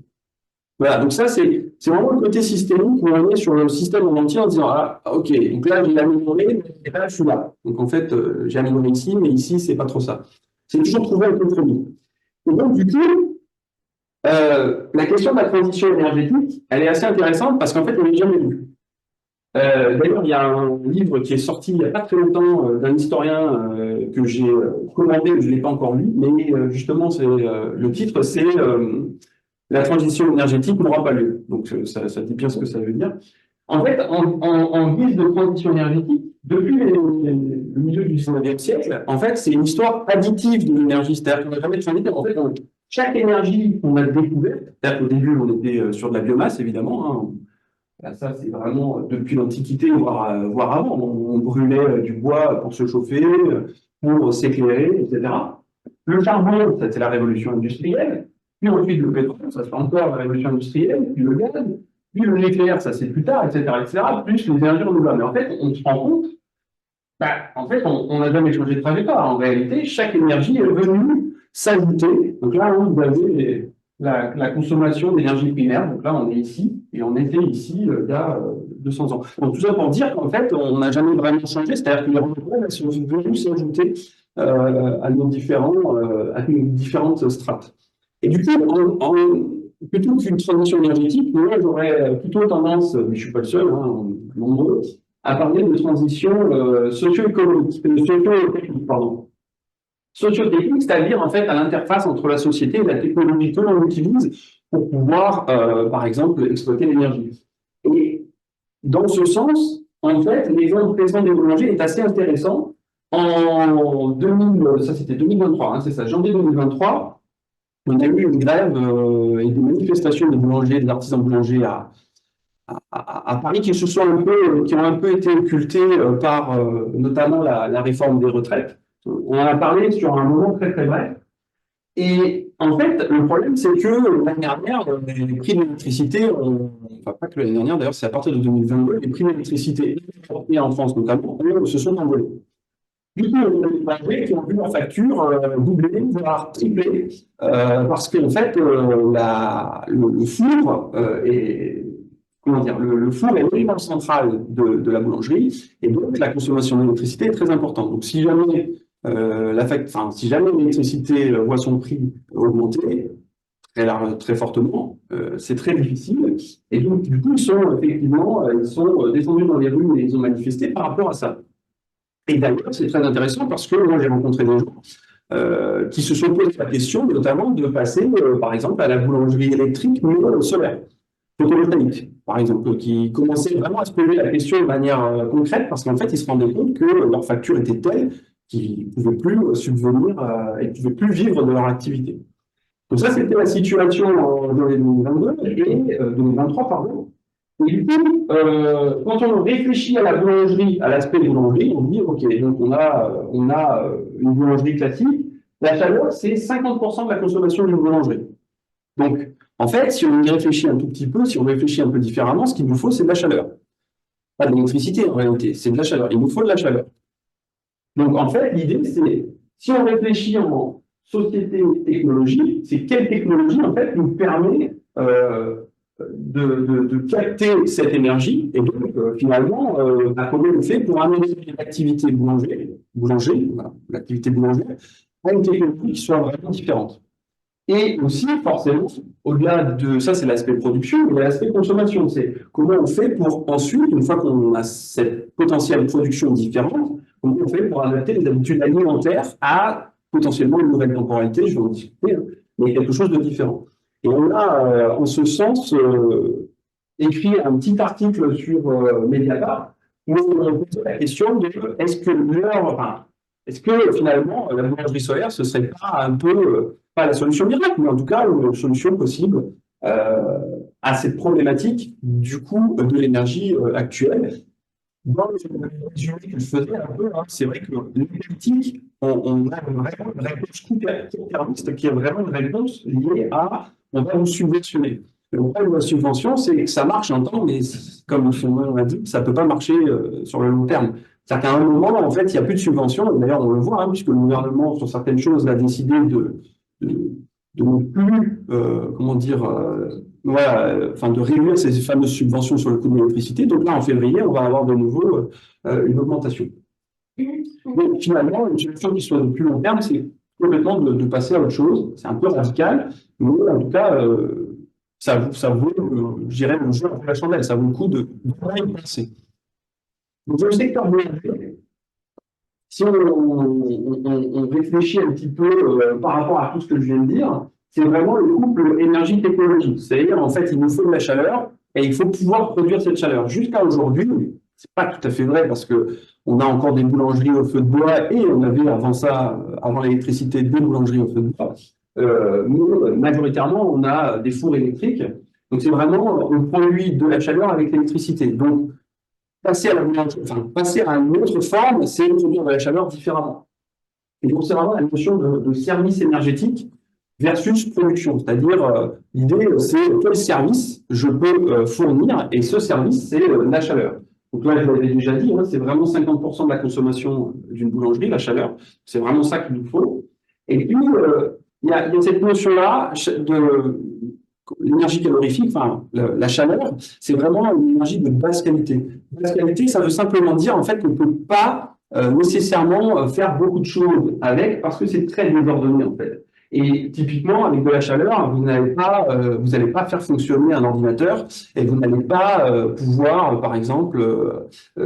[SPEAKER 1] Voilà, donc ça, c'est vraiment le côté systémique où on est sur le système en entier en disant ah, ok, donc là, j'ai amélioré, mais là, je suis là. Donc en fait, j'ai amélioré ici, mais ici, c'est pas trop ça. C'est toujours trouver un compromis. Et donc, du coup, la question de la transition énergétique, elle est assez intéressante parce qu'en fait, on n'est jamais vu. D'ailleurs, il y a un livre qui est sorti il n'y a pas très longtemps d'un historien que j'ai commandé, je ne l'ai pas encore lu, mais justement, le titre, c'est La transition énergétique n'aura pas lieu. Donc, ça dit bien ce que ça veut dire. En fait, en guise de transition énergétique, depuis le milieu du 19e siècle, en fait, c'est une histoire additive de l'énergie. C'est-à-dire qu'on n'a jamais changé. En fait, chaque énergie qu'on a découverte, c'est-à-dire qu'au début, on était sur de la biomasse, évidemment, hein. Ça, c'est vraiment depuis l'Antiquité, voire avant. On brûlait du bois pour se chauffer, pour s'éclairer, etc. Le charbon, ça, c'est la révolution industrielle. Puis ensuite, le pétrole, ça, c'est encore la révolution industrielle. Puis le gaz. Puis le nucléaire, ça, c'est plus tard, etc. Plus les énergies renouvelables. Mais en fait, on se rend compte, en fait, on n'a jamais changé de trajectoire. En réalité, chaque énergie est venue s'ajouter. Donc là, vous avez la consommation d'énergie primaire. Donc là, on est ici, et on était ici il y a 200 ans. Donc tout ça pour dire qu'en fait, on n'a jamais vraiment changé, c'est-à-dire que les renouvelables sont venus s'ajouter à nos différentes strates. Et du coup, plutôt qu'une transition énergétique, moi, j'aurais plutôt tendance, mais je ne suis pas le seul, hein, nombreux, à parler de transition socio-économique, socio-technique, pardon. Socio-technique, c'est-à-dire en fait à l'interface entre la société et la technologie que l'on utilise pour pouvoir, par exemple, exploiter l'énergie. Et dans ce sens, en fait, l'exemple présent des boulangers est assez intéressant. En 2000, ça c'était 2023, hein, c'est ça, janvier 2023, on a eu une grève et des manifestations des boulangers, des artisans boulangers à Paris qui ont un peu été occultées par notamment la réforme des retraites. On en a parlé sur un moment très très bref. Et en fait, le problème, c'est que l'année dernière, les prix de l'électricité, enfin pas que l'année dernière, d'ailleurs, c'est à partir de 2022, les prix de l'électricité, et en France notamment, se sont envolés. Du coup, on a des boulangers qui ont vu leur facture doubler, voire tripler, parce qu'en fait, le four est. Comment dire, le four est l'élément central de la boulangerie, et donc la consommation d'électricité est très importante. Donc, si jamais si jamais l'électricité voit son prix augmenter très fortement, c'est très difficile. Et donc, du coup, ils sont descendus dans les rues et ils ont manifesté par rapport à ça. Et d'ailleurs, c'est très intéressant parce que moi, j'ai rencontré des gens qui se sont posé la question, notamment, de passer, par exemple, à la boulangerie électrique, mais solaire, photovoltaïque, par exemple, qui commençaient vraiment à se poser la question de manière concrète parce qu'en fait, ils se rendaient compte que leur facture était telle qu'ils ne pouvaient plus subvenir et ne pouvaient plus vivre de leur activité. Donc ça, c'était la situation en janvier 2022 et 2023, pardon. Et du coup, quand on réfléchit à la boulangerie, à l'aspect boulangerie, on dit, OK, donc on a une boulangerie classique La chaleur, c'est 50% de la consommation d'une boulangerie. Donc, en fait, si on y réfléchit un tout petit peu, si on réfléchit un peu différemment, ce qu'il nous faut, c'est de la chaleur. Pas de l'électricité en réalité, c'est de la chaleur. Il nous faut de la chaleur. Donc, en fait, l'idée, c'est, si on réfléchit en société technologie, c'est quelle technologie, en fait, nous permet de capter cette énergie et donc, finalement, comment on fait pour amener l'activité boulanger, voilà, l'activité boulangère, à une technologie qui soit vraiment différente. Et aussi, forcément, au-delà de ça, c'est l'aspect production, mais l'aspect consommation. C'est comment on fait pour ensuite, une fois qu'on a cette potentielle production différente, comment on fait pour adapter les habitudes alimentaires à potentiellement une nouvelle temporalité, je vais en discuter, hein, mais quelque chose de différent. Et on a, en ce sens, écrit un petit article sur Mediapart où on pose la question de est-ce que enfin, est-ce que finalement la boulangerie solaire ce serait pas un peu pas la solution miracle, mais en tout cas une solution possible à cette problématique du coût de l'énergie actuelle. Dans le résumé que je faisais un peu, hein, c'est vrai que les politiques, on a vraiment une réponse court-termiste qui est vraiment une réponse liée à on va vous subventionner. Le problème de la subvention, c'est que ça marche un temps, mais comme son nom l'indique, ça ne peut pas marcher sur le long terme. C'est-à-dire qu'à un moment, en fait, il n'y a plus de subvention. D'ailleurs, on le voit, hein, puisque le gouvernement, sur certaines choses, a décidé de, de ne plus, comment dire, voilà, enfin, de réduire ces fameuses subventions sur le coût de l'électricité. Donc là, en février, on va avoir de nouveau une augmentation. Donc finalement, une solution qui soit de plus long terme, c'est complètement de passer à autre chose. C'est un peu radical, mais en tout cas, ça vaut, je dirais, le jeu de la chandelle. Ça vaut le coup de y penser. Donc le secteur boulanger, si on réfléchit un petit peu par rapport à tout ce que je viens de dire, c'est vraiment le couple énergie-technologie. C'est-à-dire, en fait, il nous faut de la chaleur et il faut pouvoir produire cette chaleur. Jusqu'à aujourd'hui, c'est pas tout à fait vrai parce que on a encore des boulangeries au feu de bois et on avait avant ça, avant l'électricité, des boulangeries au feu de bois. Mais majoritairement, on a des fours électriques. Donc, c'est vraiment, on produit de la chaleur avec l'électricité. Donc, passer à une autre forme, c'est produire de la chaleur différemment. Et donc, c'est vraiment la notion de service énergétique versus production. C'est-à-dire, l'idée, c'est quel service je peux fournir, et ce service, c'est la chaleur. Donc là, je l'avais déjà dit, hein, c'est vraiment 50% de la consommation d'une boulangerie, la chaleur. C'est vraiment ça qu'il nous faut. Et puis, il y a cette notion-là de l'énergie calorifique, enfin, la chaleur, c'est vraiment une énergie de basse qualité. Basse qualité, ça veut simplement dire, en fait, qu'on ne peut pas nécessairement faire beaucoup de choses avec parce que c'est très désordonné, en fait. Et typiquement, avec de la chaleur, vous n'allez pas faire fonctionner un ordinateur et vous n'allez pas pouvoir, par exemple,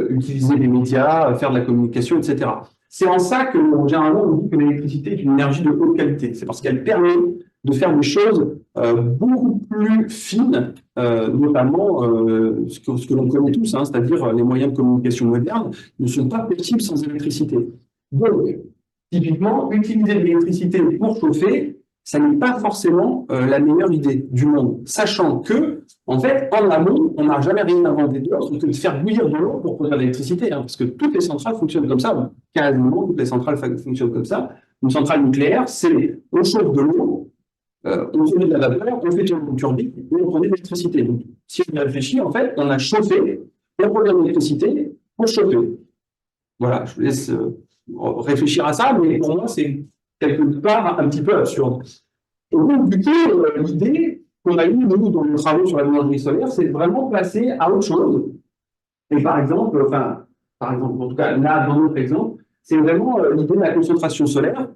[SPEAKER 1] utiliser les médias, faire de la communication, etc. C'est en ça que, généralement, on dit que l'électricité est une énergie de haute qualité. C'est parce qu'elle permet de faire des choses beaucoup plus fines, notamment ce que l'on connaît tous, hein, c'est-à-dire les moyens de communication modernes, ne sont pas possibles sans électricité. Donc, typiquement, utiliser de l'électricité pour chauffer, ça n'est pas forcément la meilleure idée du monde, sachant que, en fait, en amont, on n'a jamais rien inventé d'autre que de faire bouillir de l'eau pour produire de l'électricité, hein, parce que toutes les centrales fonctionnent comme ça, quasiment toutes les centrales fonctionnent comme ça. Une centrale nucléaire, c'est on chauffe de l'eau, on met de la vapeur, on fait une turbine et on produit de l'électricité. Donc, si on y réfléchit, en fait, on a chauffé, on produit de l'électricité pour chauffer. Voilà, je vous laisse réfléchir à ça, mais pour moi, c'est quelque part un petit peu absurde. Et donc, du coup, l'idée qu'on a eue, nous, dans nos travaux sur la boulangerie solaire, c'est vraiment passer à autre chose. Et par exemple, en tout cas, là, dans notre exemple, c'est vraiment l'idée de la concentration solaire,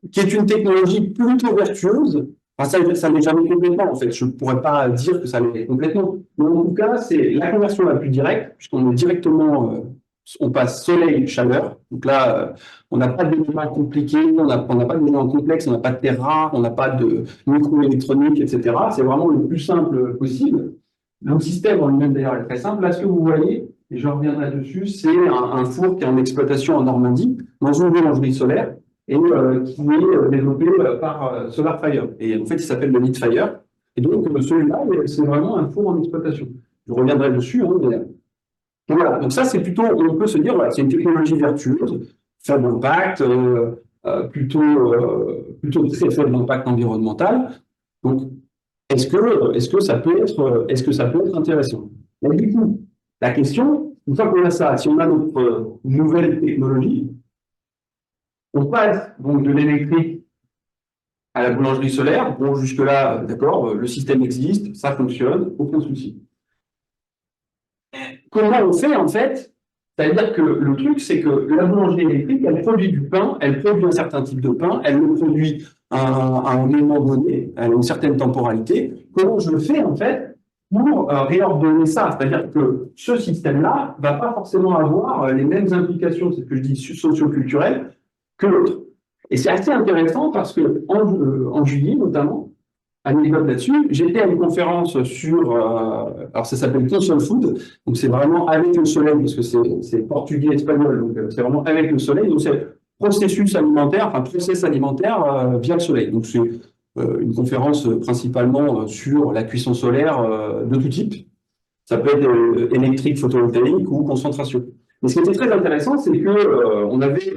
[SPEAKER 1] qui est une technologie plutôt vertueuse. Enfin, ça n'est jamais complètement, en fait. Je ne pourrais pas dire que ça l'est complètement. Mais en tout cas, c'est la conversion la plus directe, puisqu'on est directement, on passe soleil-chaleur. Donc là, on n'a pas d'éléments compliqués, on n'a pas d'éléments complexes, on n'a pas de terre rare, on n'a pas de microélectronique, etc. C'est vraiment le plus simple possible. Le système en lui-même, d'ailleurs, est très simple. Là, ce que vous voyez, et je reviendrai dessus, c'est un four qui est en exploitation en Normandie, dans une boulangerie solaire, et qui est développé par SolarFire. Et en fait, il s'appelle le Leadfire. Et donc, celui-là, c'est vraiment un four en exploitation. Je reviendrai dessus. Hein, mais... Donc, voilà. Donc ça, c'est plutôt, on peut se dire, voilà, c'est une technologie vertueuse, faible impact, plutôt très faible impact environnemental. Donc, est-ce que ça peut être intéressant? Mais du coup, la question, une fois qu'on a ça, si on a notre nouvelle technologie, on passe donc de l'électrique à la boulangerie solaire. Bon, jusque-là, d'accord, le système existe, ça fonctionne, aucun souci. Comment on fait, en fait? C'est-à-dire que le truc, c'est que la boulangerie électrique, elle produit du pain, elle produit un certain type de pain, elle le produit à un moment donné, à une certaine temporalité. Comment je le fais, en fait, pour réordonner ça? C'est-à-dire que ce système-là ne va pas forcément avoir les mêmes implications, c'est ce que je dis, socio-culturelles, que l'autre. Et c'est assez intéressant parce que en juillet, notamment, anecdote là-dessus, j'étais à une conférence sur, alors ça s'appelle Console Food, donc c'est vraiment avec le soleil, parce que c'est portugais, espagnol, donc c'est vraiment avec le soleil, donc c'est processus alimentaire, enfin process alimentaire via le soleil. Donc c'est une conférence principalement sur la cuisson solaire de tout type. Ça peut être électrique, photovoltaïque ou concentration. Mais ce qui était très intéressant, c'est que on avait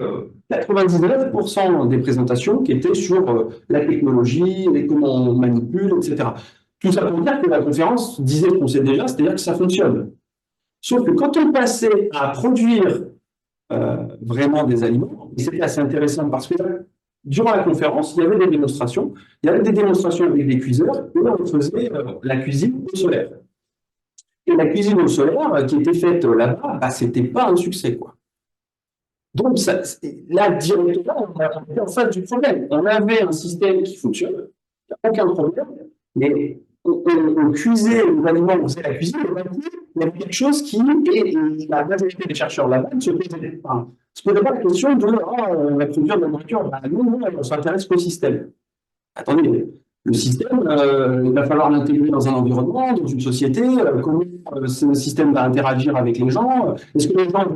[SPEAKER 1] 99% des présentations qui étaient sur la technologie, et comment on manipule, etc. Tout ça pour dire que la conférence disait ce qu'on sait déjà, c'est-à-dire que ça fonctionne. Sauf que quand on passait à produire vraiment des aliments, et c'était assez intéressant parce que durant la conférence, il y avait des démonstrations. Il y avait des démonstrations avec des cuiseurs, et là, on faisait la cuisine au solaire. Et la cuisine au solaire qui était faite là-bas, bah, c'était pas un succès, quoi. Donc, ça, là, directement, on était en face du problème. On avait un système qui fonctionne, il n'y a aucun problème, mais on cuisait les aliments, on faisait la cuisine, et d'un coup, il y avait quelque chose qui, et la majorité des chercheurs là-bas ne se posaient pas la question de on va produire de la nourriture. Bah, non, non, on s'intéresse qu'au système. Attendez, le système, il va falloir l'intégrer dans un environnement, dans une société, comment ce système va interagir avec les gens, est-ce que les gens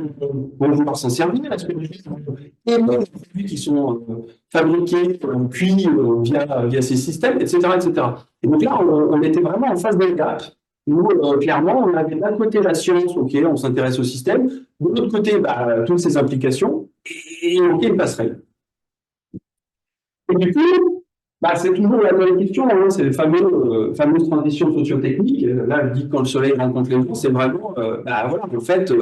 [SPEAKER 1] vont vouloir s'en servir, est-ce que les gens vont aimer les produits qui sont fabriqués, cuits via ces systèmes, etc., etc. Et donc là, on était vraiment en phase de gap. Nous, clairement, on avait d'un côté la science, ok, on s'intéresse au système, de l'autre côté, bah, toutes ces implications, et ok, une passerelle. Et du coup, bah, c'est toujours la même question, hein, c'est les fameuses transitions sociotechniques. Là, je dis que quand le soleil rencontre les gens, c'est vraiment, bah, voilà, en fait,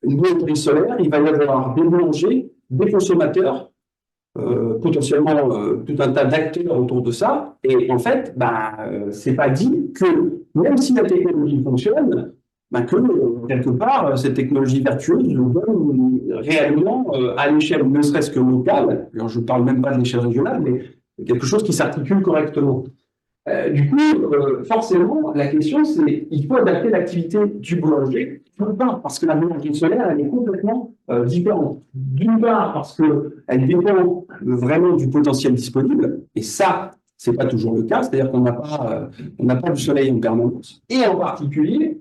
[SPEAKER 1] une boulangerie solaire, il va y avoir des boulangers, des consommateurs, potentiellement tout un tas d'acteurs autour de ça. Et en fait, bah, c'est pas dit que même si la technologie fonctionne, bah, que quelque part, cette technologie vertueuse nous donne réellement à l'échelle ne serait-ce que locale, alors je ne parle même pas de l'échelle régionale, mais quelque chose qui s'articule correctement. Du coup, forcément, la question, c'est il faut adapter l'activité du boulanger, parce que la boulangerie solaire, elle est complètement différente. D'une part, parce qu'elle dépend vraiment du potentiel disponible, et ça, c'est pas toujours le cas, c'est-à-dire on n'a pas du soleil en permanence, et en particulier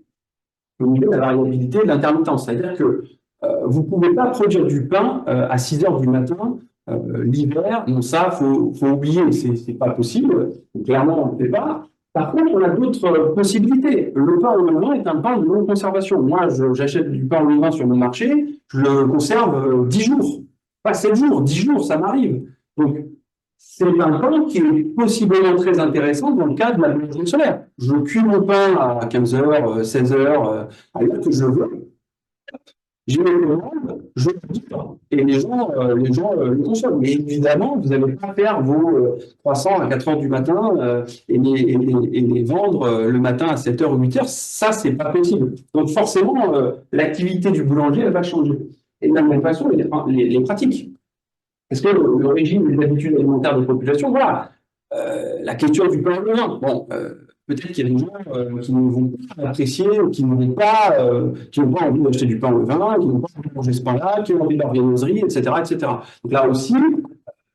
[SPEAKER 1] au niveau de la variabilité de l'intermittence, c'est-à-dire que vous ne pouvez pas produire du pain à 6 heures du matin l'hiver, non, ça, faut oublier, c'est pas possible. Donc, clairement, on ne le fait pas. Par contre, on a d'autres possibilités. Le pain au levain est un pain de longue conservation. Moi, j'achète du pain au levain sur mon marché, je le conserve 10 jours. Pas 7 jours, 10 jours, ça m'arrive. Donc, c'est un pain qui est possiblement très intéressant dans le cadre de la boulangerie solaire. Je cuis mon pain à 15 heures, 16 heures, à l'heure que je veux. J'ai les commandes, je le livre, et les gens le consomment. Mais évidemment, vous n'allez pas faire vos croissants à 4 heures du matin et les vendre le matin à 7 heures ou 8 heures. Ça, c'est pas possible. Donc forcément, l'activité du boulanger, elle va changer. Et de la même façon, les pratiques. Parce que le régime des habitudes alimentaires des populations, voilà. La question du pain au levain. Bon, peut-être qu'il y a des gens qui ne vont pas apprécier, ou qui n'ont pas envie d'acheter du pain au levain, qui n'ont pas envie de manger ce pain-là, qui ont envie de leur viennoiserie, etc., etc. Donc là aussi,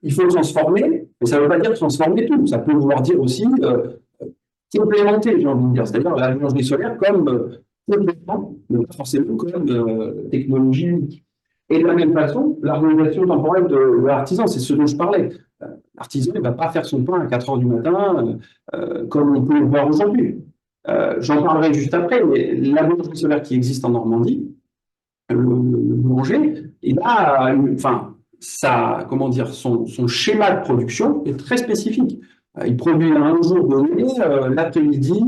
[SPEAKER 1] il faut transformer, mais ça ne veut pas dire transformer tout. Ça peut vouloir dire aussi implémenter, j'ai envie de dire. C'est-à-dire la boulangerie solaire comme complément, mais pas forcément comme technologie unique. Et de la même façon, l'organisation temporelle de l'artisan, c'est ce dont je parlais. L'artisan ne va pas faire son pain à 4 heures du matin, comme on peut le voir aujourd'hui. J'en parlerai juste après, mais la boulangerie solaire qui existe en Normandie, le boulanger, il a, enfin, comment dire, son schéma de production est très spécifique. Il produit un jour donné, l'après-midi,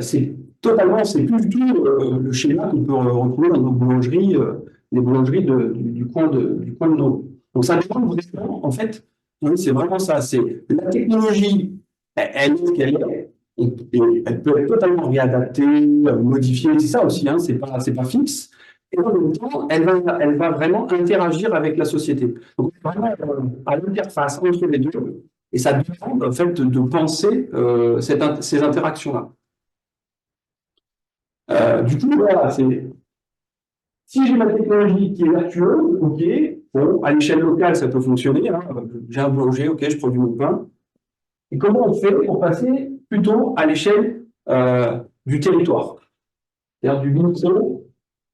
[SPEAKER 1] c'est plus du tout le schéma qu'on peut retrouver dans nos boulangeries, les boulangeries du coin de nos. Donc ça dépend vraiment, en fait, oui, c'est vraiment ça. C'est la technologie, elle est ce qu'elle est. Et elle peut être totalement réadaptée, modifiée, c'est ça aussi, hein, c'est pas fixe. Et en même temps, elle va vraiment interagir avec la société. Donc, vraiment, à l'interface entre les deux, et ça demande en fait de penser ces interactions-là. Du coup, voilà, si j'ai ma technologie qui est vertueuse, ok, bon, à l'échelle locale, ça peut fonctionner, hein, j'ai un boulanger, ok, je produis mon pain. Et comment on fait pour passer plutôt à l'échelle du territoire, c'est-à-dire du micro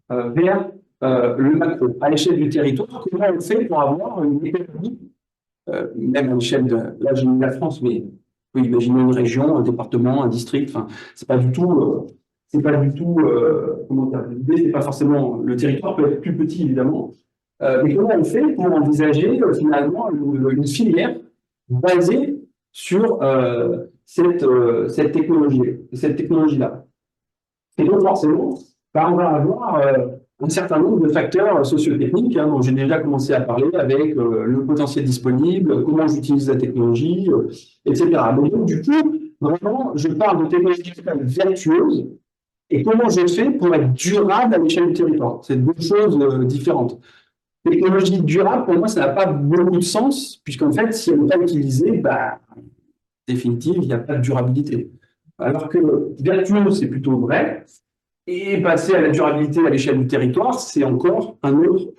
[SPEAKER 1] vers le macro. À l'échelle du territoire, comment on fait pour avoir une économie, même à l'échelle de, là j'ai mis la France, mais on peut imaginer une région, un département, un district, enfin, c'est pas du tout, comment dire, l'idée, c'est pas forcément, le territoire peut être plus petit évidemment, mais comment on fait pour envisager finalement une filière basée sur cette technologie-là. Et donc, forcément, bah, on va avoir un certain nombre de facteurs socio-techniques hein, dont j'ai déjà commencé à parler avec le potentiel disponible, comment j'utilise la technologie, etc. Donc, du coup, vraiment, je parle de technologie vertueuse et comment je fais pour être durable à l'échelle du territoire. C'est deux choses différentes. Technologie durable, pour moi, ça n'a pas beaucoup de sens, puisqu'en fait, si elle n'est pas utilisée, bah, définitive, il n'y a pas de durabilité. Alors que vertueux, c'est plutôt vrai, et passer à la durabilité à l'échelle du territoire, c'est encore un autre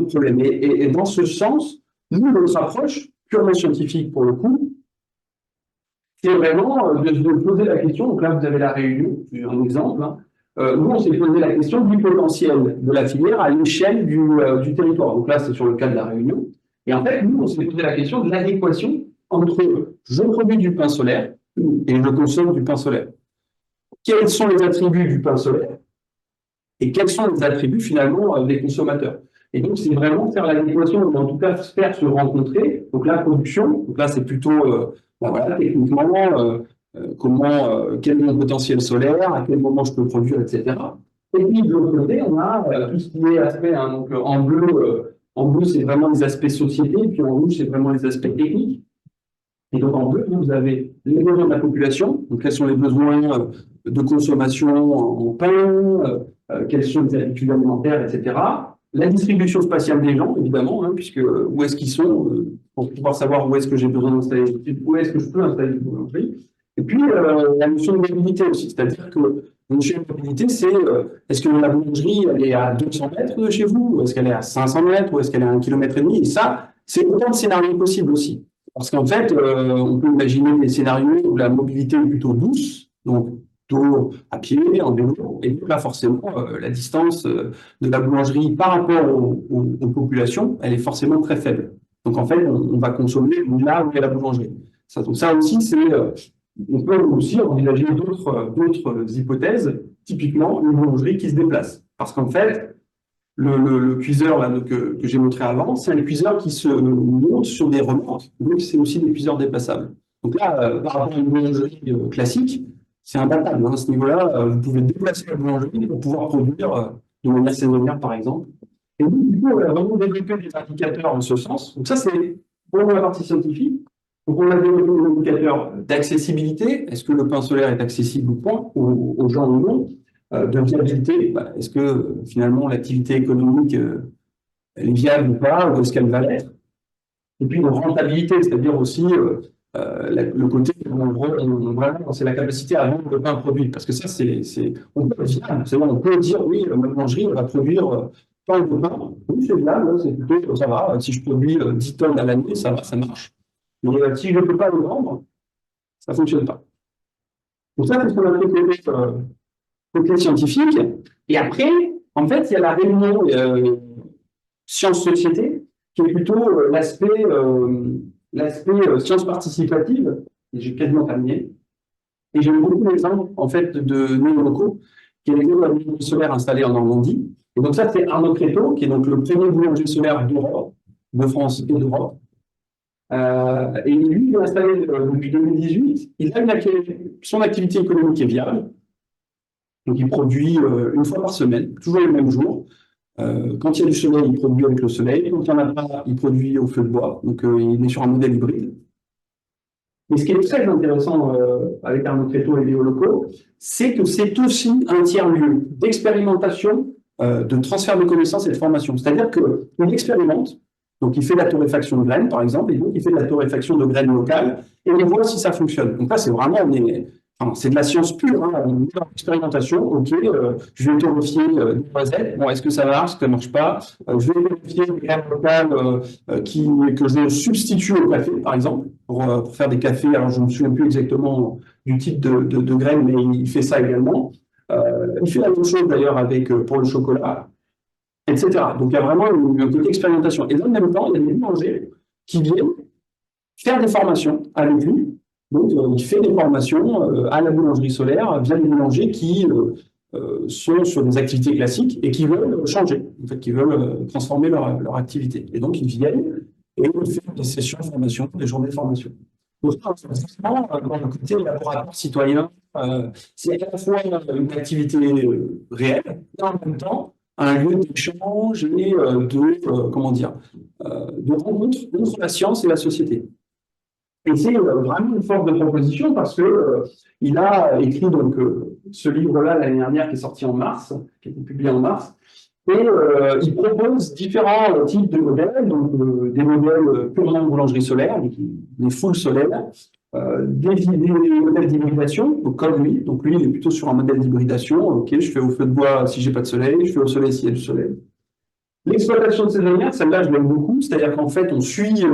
[SPEAKER 1] problème. Et dans ce sens, nous, notre approche purement scientifique pour le coup, c'est vraiment de poser la question, donc là vous avez la Réunion, c'est un exemple, hein. Nous on s'est posé la question du potentiel de la filière à l'échelle du territoire. Donc là c'est sur le cas de la Réunion. Et en fait, nous on s'est posé la question de l'adéquation entre je produis du pain solaire et je consomme du pain solaire. Quels sont les attributs du pain solaire et quels sont les attributs finalement des consommateurs. Et donc c'est vraiment faire l'adéquation, ou en tout cas faire se rencontrer. Donc la production, donc là c'est plutôt ben voilà, techniquement quel est mon potentiel solaire, à quel moment je peux produire, etc. Et puis de l'autre côté, on a tout ce qui est aspect, hein, donc en bleu c'est vraiment les aspects société, et puis en rouge c'est vraiment les aspects techniques. Et donc, en bleu, vous avez les besoins de la population. Donc, quels sont les besoins de consommation en pain, quelles sont les habitudes alimentaires, etc. La distribution spatiale des gens, évidemment, hein, puisque où est-ce qu'ils sont, pour pouvoir savoir où est-ce que j'ai besoin d'installer, où est-ce que je peux installer une boulangerie. Et puis, la notion de mobilité aussi, c'est-à-dire que la notion de mobilité, c'est est-ce que la boulangerie, elle est à 200 mètres de chez vous, ou est-ce qu'elle est à 500 mètres, ou est-ce qu'elle est à 1,5 km? Et ça, c'est autant de scénarios possibles aussi. Parce qu'en fait, on peut imaginer des scénarios où la mobilité est plutôt douce, donc plutôt à pied, en vélo, et là forcément, la distance de la boulangerie par rapport aux populations, elle est forcément très faible. Donc en fait, on va consommer là où est la boulangerie. Donc ça aussi, on peut aussi envisager d'autres hypothèses, typiquement une boulangerie qui se déplace. Parce qu'en fait, le cuiseur là, que j'ai montré avant, c'est un cuiseur qui se monte sur des remontes, donc c'est aussi des cuiseurs déplaçables. Donc là, par rapport à une boulangerie classique, c'est imbattable. Hein, à ce niveau-là, vous pouvez déplacer la boulangerie pour pouvoir produire de manière saisonnière, par exemple. Et donc, du coup, on a vraiment développé des indicateurs en ce sens. Donc ça, c'est pour la partie scientifique. Donc on a développé des indicateurs d'accessibilité. Est-ce que le pain solaire est accessible ou pas aux gens ou non? De viabilité, est-ce que finalement l'activité économique elle est viable ou pas, ou est-ce qu'elle va l'être? Et puis de rentabilité, c'est-à-dire aussi le côté vraiment c'est la capacité à vendre le pain produit, parce que ça on peut être viable, c'est bon, on peut dire oui, ma boulangerie va produire tant de pain, oui c'est viable, c'est plutôt ça va, si je produis 10 tonnes à l'année, ça va, ça marche. Mais si je ne peux pas le vendre, ça ne fonctionne pas. Donc ça, c'est ce qu'on a fait côté scientifique. Et après, en fait, il y a la réunion sciences-société, qui est plutôt l'aspect sciences participatives. Et j'ai quasiment terminé. Et j'aime beaucoup l'exemple, en fait, de nos locaux, qui est l'école de la boulangerie solaire installée en Normandie. Et donc ça, c'est Arnaud Créteau, qui est donc le premier boulanger solaire d'Europe, de France et d'Europe. Et lui, il est installé depuis 2018. Il a son activité économique est viable. Donc il produit une fois par semaine, toujours le même jour. Quand il y a du soleil, il produit avec le soleil. Quand il n'y en a pas, il produit au feu de bois. Donc il est sur un modèle hybride. Mais ce qui est très intéressant avec Arnaud Créteau et les locaux, c'est que c'est aussi un tiers-lieu d'expérimentation, de transfert de connaissances et de formation. C'est-à-dire qu'il expérimente, donc il fait de la torréfaction de graines, par exemple, et donc il fait de la torréfaction de graines locales, et on voit si ça fonctionne. Donc là, c'est vraiment, c'est de la science pure, hein. On est dans l'expérimentation. Ok, je vais torréfier des noisettes. Bon, est-ce que ça marche? Ça ne marche pas. Je vais vérifier des graines locales que je substitue au café, par exemple, pour faire des cafés. Alors, je ne me souviens plus exactement du type de graines, mais il fait ça également. Il fait la même chose d'ailleurs pour le chocolat, etc. Donc, il y a vraiment un côté expérimentation. Et dans le même temps, il y a des boulangers qui viennent faire des formations avec lui. Donc, il fait des formations à la boulangerie solaire via des boulangers qui sont sur des activités classiques et qui veulent changer, en fait, qui veulent transformer leur activité. Et donc, ils viennent et ils font des sessions de formation, des journées de formation. Donc, vraiment, dans le côté laboratoire citoyen, c'est à la fois une activité réelle et en même temps un lieu d'échange et de rencontre entre la science et la société. Et c'est vraiment une force de proposition parce que il a écrit donc ce livre-là l'année dernière qui est sorti en mars, qui a été publié en mars, et il propose différents types de modèles, donc des modèles purement boulangerie solaire, donc des full solaires, des modèles d'hybridation, donc comme lui. Donc lui, il est plutôt sur un modèle d'hybridation. Ok, je fais au feu de bois si j'ai pas de soleil, je fais au soleil s'il y a du soleil. L'exploitation saisonnière, celle-là, je l'aime beaucoup, c'est-à-dire qu'en fait, on suit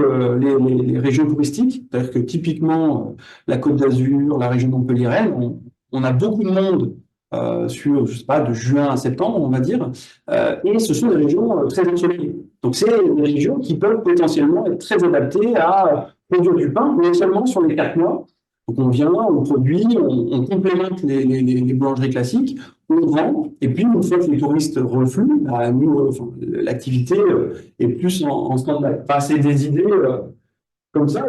[SPEAKER 1] les régions touristiques, c'est-à-dire que typiquement, la Côte d'Azur, la région montpelliéraine, on a beaucoup de monde sur, je sais pas, de juin à septembre, on va dire, et ce sont des régions très ensoleillées. Donc, c'est des régions qui peuvent potentiellement être très adaptées à produire du pain, mais seulement sur les 4 mois. Donc, on vient, on produit, on complémente les boulangeries classiques, on vend, et puis une fois que les touristes refluent, bah, nous, l'activité est plus en stand-by. Enfin, c'est des idées comme ça,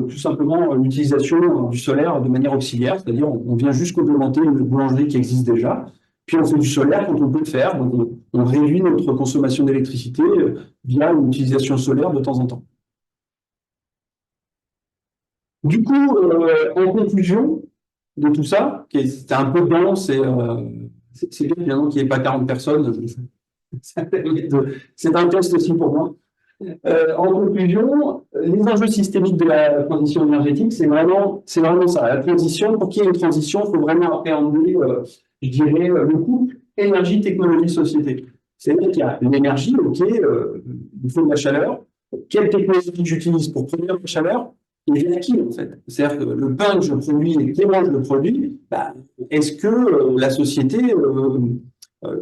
[SPEAKER 1] tout simplement l'utilisation du solaire de manière auxiliaire, c'est-à-dire on vient juste complémenter une boulangerie qui existe déjà, puis on fait du solaire quand on peut le faire, donc on réduit notre consommation d'électricité via une utilisation solaire de temps en temps. Du coup, en conclusion de tout ça, c'était un peu dense et c'est bien finalement qu'il n'y ait pas 40 personnes. C'est un test aussi pour moi. En conclusion, les enjeux systémiques de la transition énergétique, c'est vraiment ça. La transition, pour qu'il y ait une transition, il faut vraiment appréhender, je dirais, le couple énergie, technologie, société. C'est-à-dire qu'il y a l'énergie, ok, il faut de la chaleur. Quelle technologie j'utilise pour produire de la chaleur? Et via qui, en fait? C'est-à-dire que le pain que je produis et comment je le produis, bah, est-ce que la société,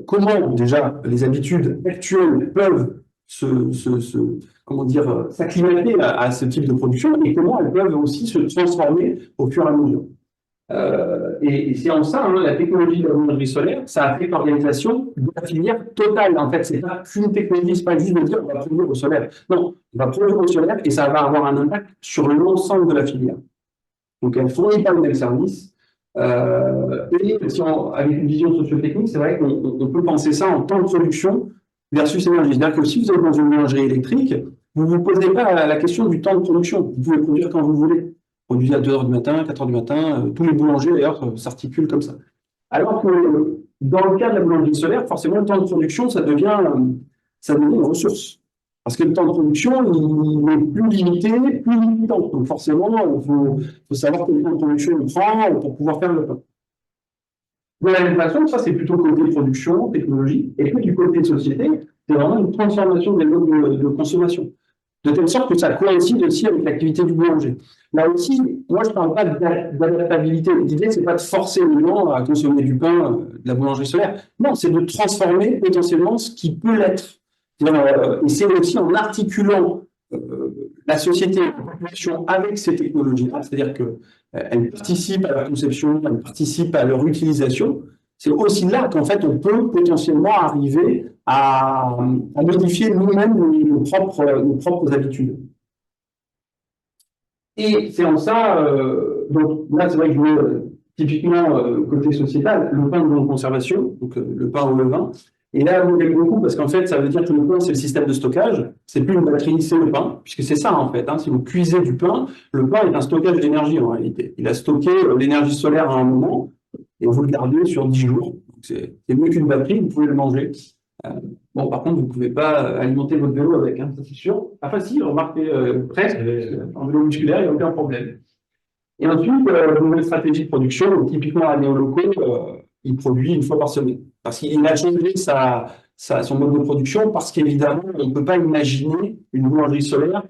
[SPEAKER 1] comment déjà les habitudes actuelles peuvent s'acclimater à ce type de production et comment elles peuvent aussi se transformer au fur et à mesure. Et c'est en ça, hein, la technologie de la boulangerie solaire, ça a fait l'organisation de la filière totale. En fait, c'est pas qu'une technologie, c'est pas juste de dire on va produire au solaire. Non, on va produire au solaire et ça va avoir un impact sur l'ensemble de la filière. Donc, elle ne fournit pas le même service. Et si avec une vision socio-technique, c'est vrai qu'on peut penser ça en temps de production versus énergie. C'est-à-dire que si vous êtes dans une boulangerie électrique, vous ne vous posez pas la question du temps de production. Vous pouvez produire quand vous voulez. Produire à 2 heures du matin, 4 heures du matin, tous les boulangers d'ailleurs s'articulent comme ça. Alors que dans le cas de la boulangerie solaire, forcément, le temps de production, ça devient une ressource. Parce que le temps de production, il est plus limité, plus limitant. Donc forcément, il faut savoir quel temps de production on prend pour pouvoir faire le pain. De la même façon, ça c'est plutôt côté production, technologie, et puis du côté société, c'est vraiment une transformation des modes de consommation. De telle sorte que ça coïncide aussi avec l'activité du boulanger. Là aussi, moi je ne parle pas d'adaptabilité. L'idée, ce n'est pas de forcer les gens à consommer du pain de la boulangerie solaire. Non, c'est de transformer potentiellement ce qui peut l'être. Et c'est aussi en articulant la société et la population avec ces technologies-là, c'est-à-dire qu'elles participent à leur conception, elles participent à leur utilisation, C'est aussi là qu'en fait, on peut potentiellement arriver à modifier nous-mêmes nos propres habitudes. Et c'est en ça, donc là, c'est vrai que je mets typiquement côté sociétal, le pain de bonne conservation, donc le pain au levain. Et là, on l'aime beaucoup parce qu'en fait, ça veut dire que le pain, c'est le système de stockage. C'est plus une batterie, c'est le pain, puisque c'est ça en fait. Hein, si vous cuisez du pain, le pain est un stockage d'énergie en réalité. Il a stocké l'énergie solaire à un moment et vous le gardez sur 10 jours. C'est mieux qu'une batterie, vous pouvez le manger. Bon, par contre, vous ne pouvez pas alimenter votre vélo avec, hein, ça c'est sûr. Enfin, si, remarquez, presque, en vélo musculaire, il n'y a aucun problème. Et ensuite, nouvelle stratégie de production, donc, typiquement à Néoloco, il produit une fois par semaine. Parce qu'il a changé son mode de production, parce qu'évidemment, on ne peut pas imaginer une boulangerie solaire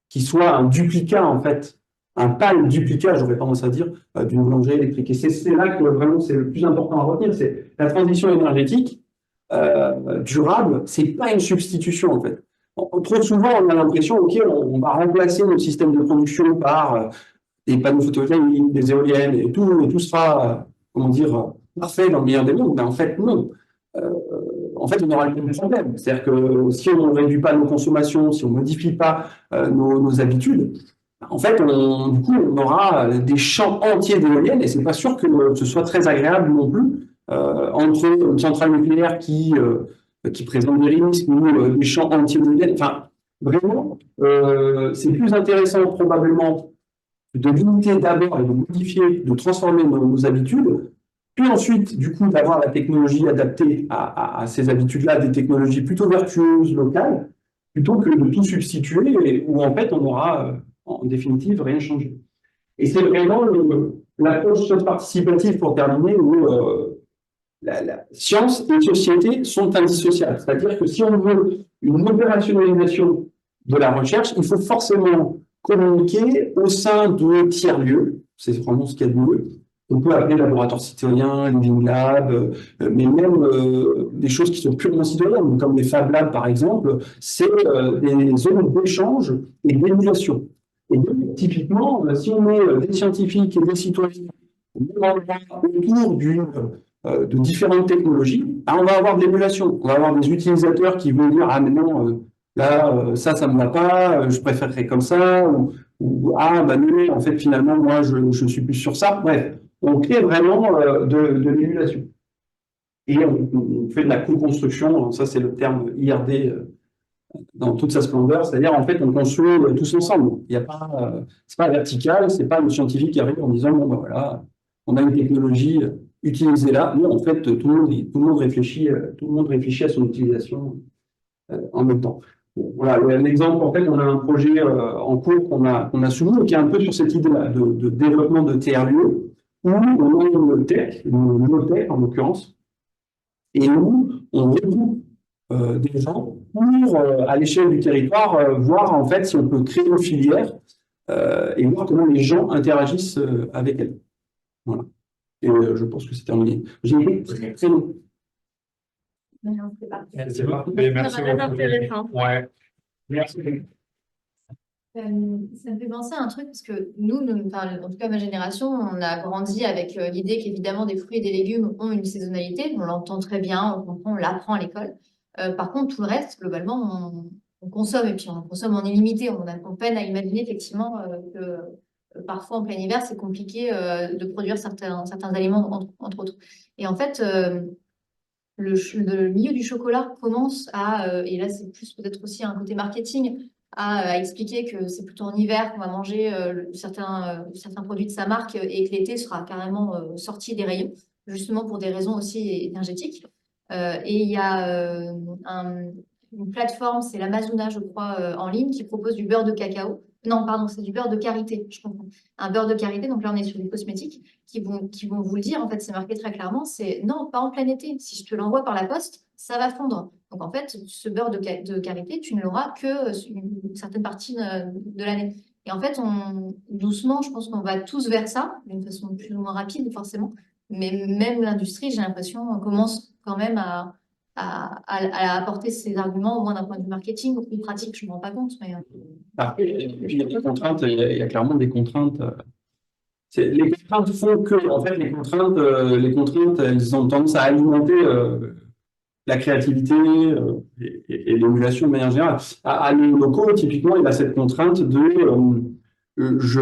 [SPEAKER 1] qui soit un duplicat, en fait, un pâle duplicat, j'aurais tendance à dire, d'une boulangerie électrique. Et c'est là que vraiment c'est le plus important à retenir, c'est la transition énergétique durable, c'est pas une substitution en fait. Trop souvent, on a l'impression, ok, on va remplacer notre système de production par des panneaux photovoltaïques, des éoliennes, et tout sera, comment dire, parfait dans le meilleur des mondes. Mais en fait, non. En fait, on aura le même problème. C'est-à-dire que si on ne réduit pas nos consommations, si on ne modifie pas nos habitudes, en fait, du coup, on aura des champs entiers d'éoliennes et c'est pas sûr que ce soit très agréable non plus entre une centrale nucléaire qui présente des risques ou des champs entiers d'éoliennes. Enfin, vraiment, c'est plus intéressant probablement de limiter d'abord et de modifier, de transformer nos habitudes, puis ensuite, du coup, d'avoir la technologie adaptée à ces habitudes-là, des technologies plutôt vertueuses, locales, plutôt que de tout substituer, où en fait, on aura en définitive rien changé. Et c'est vraiment l'approche participative, pour terminer, où la science et société sont indissociables. C'est-à-dire que si on veut une opérationnalisation de la recherche, il faut forcément communiquer au sein de tiers-lieux, c'est vraiment ce qu'il y a de mieux. On peut appeler laboratoire citoyen, living lab, mais même des choses qui sont purement citoyennes, comme les Fab Labs par exemple, c'est des zones d'échange et d'émulation. Et donc, typiquement, si on met des scientifiques et des citoyens au même endroit autour de différentes technologies, on va avoir de l'émulation. On va avoir des utilisateurs qui vont dire: ah, mais non, là, ça ne me va pas, je préférerais comme ça, ou ah, bah non, en fait, finalement, moi, je suis plus sur ça. Bref, on crée vraiment de l'émulation. Et on fait de la co-construction, ça, c'est le terme IRD dans toute sa splendeur, c'est-à-dire, en fait, on construit tous ensemble. Il y a pas, c'est pas vertical, c'est pas le scientifique qui arrive en disant: bon, ben voilà, on a une technologie utilisée là. Non, en fait, tout le monde réfléchit à son utilisation en même temps. Bon, voilà, un exemple, en fait, on a un projet en cours qu'on a soumis, qui est un peu sur cette idée-là de développement de tiers-lieux, où on a une tech en l'occurrence, et où on regroupe des gens pour, à l'échelle du territoire, voir en fait si on peut créer une filière et voir comment les gens interagissent avec elle. Voilà. Et je pense que c'est terminé. J'ai été très très long.
[SPEAKER 3] C'est bon. Merci
[SPEAKER 2] Très
[SPEAKER 3] beaucoup.
[SPEAKER 2] intéressant.
[SPEAKER 3] Ouais. Merci.
[SPEAKER 2] Ça me fait penser à un truc, parce que enfin, en tout cas ma génération, on a grandi avec l'idée qu'évidemment des fruits et des légumes ont une saisonnalité, on l'entend très bien, on comprend, on l'apprend à l'école. Par contre, tout le reste, globalement, on consomme, et puis on consomme en illimité. On peine à imaginer effectivement que parfois en plein hiver, c'est compliqué de produire certains aliments, entre autres. Et en fait, le milieu du chocolat commence et là c'est plus peut-être aussi un côté marketing, à expliquer que c'est plutôt en hiver qu'on va manger certains produits de sa marque, et que l'été sera carrément sorti des rayons, justement pour des raisons aussi énergétiques. Et il y a une plateforme, c'est l'Amazona, je crois, en ligne, qui propose du beurre de cacao. Non, pardon, c'est du beurre de karité, je comprends. Un beurre de karité, donc là on est sur des cosmétiques, qui vont vous le dire, en fait, c'est marqué très clairement, c'est non, pas en plein été. Si je te l'envoie par la poste, ça va fondre. Donc en fait, ce beurre de karité, tu ne l'auras que une certaine partie de l'année. Et en fait, doucement, je pense qu'on va tous vers ça, d'une façon plus ou moins rapide, forcément. Mais même l'industrie, j'ai l'impression, commence quand même à apporter ses arguments, au moins d'un point de vue marketing, ou plus pratique, je ne me rends pas compte. Mais,
[SPEAKER 1] Après, il y a des contraintes, il y a clairement des contraintes Les contraintes font que, en fait, les contraintes, elles ont tendance à alimenter la créativité et l'émulation de manière générale. À nos locaux, typiquement, il a cette contrainte de je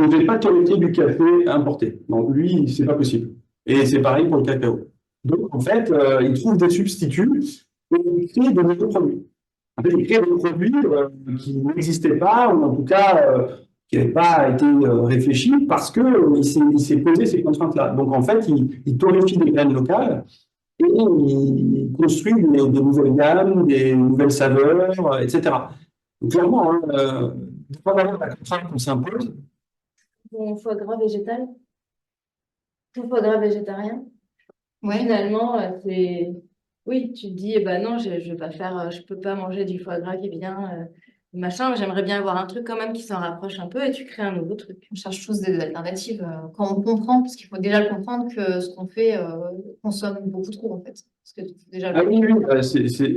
[SPEAKER 1] ne vais pas tolérer du café importé. Donc, lui, c'est pas possible. Et c'est pareil pour le cacao. Donc, en fait, il trouve des substituts et il crée de nouveaux produits. En fait, il crée des produits qui n'existaient pas, ou en tout cas qui n'avaient pas été réfléchis parce qu'il s'est posé ces contraintes-là. Donc, en fait, il torréfie des graines locales et il construit des nouvelles gammes, des nouvelles saveurs, etc. Donc, clairement, hein, dépendamment de la contrainte qu'on s'impose,
[SPEAKER 4] Ton foie gras végétal, ton foie gras végétarien.
[SPEAKER 2] Ouais.
[SPEAKER 4] Finalement, c'est. Oui, tu te dis, eh ben non, je vais pas faire, je peux pas manger du foie gras qui est bien, machin, mais j'aimerais bien avoir un truc quand même qui s'en rapproche un peu et tu crées un nouveau truc.
[SPEAKER 2] On cherche tous des alternatives quand on comprend, parce qu'il faut déjà le comprendre que ce qu'on fait consomme beaucoup trop en fait. Parce que faut déjà
[SPEAKER 1] ah oui, oui,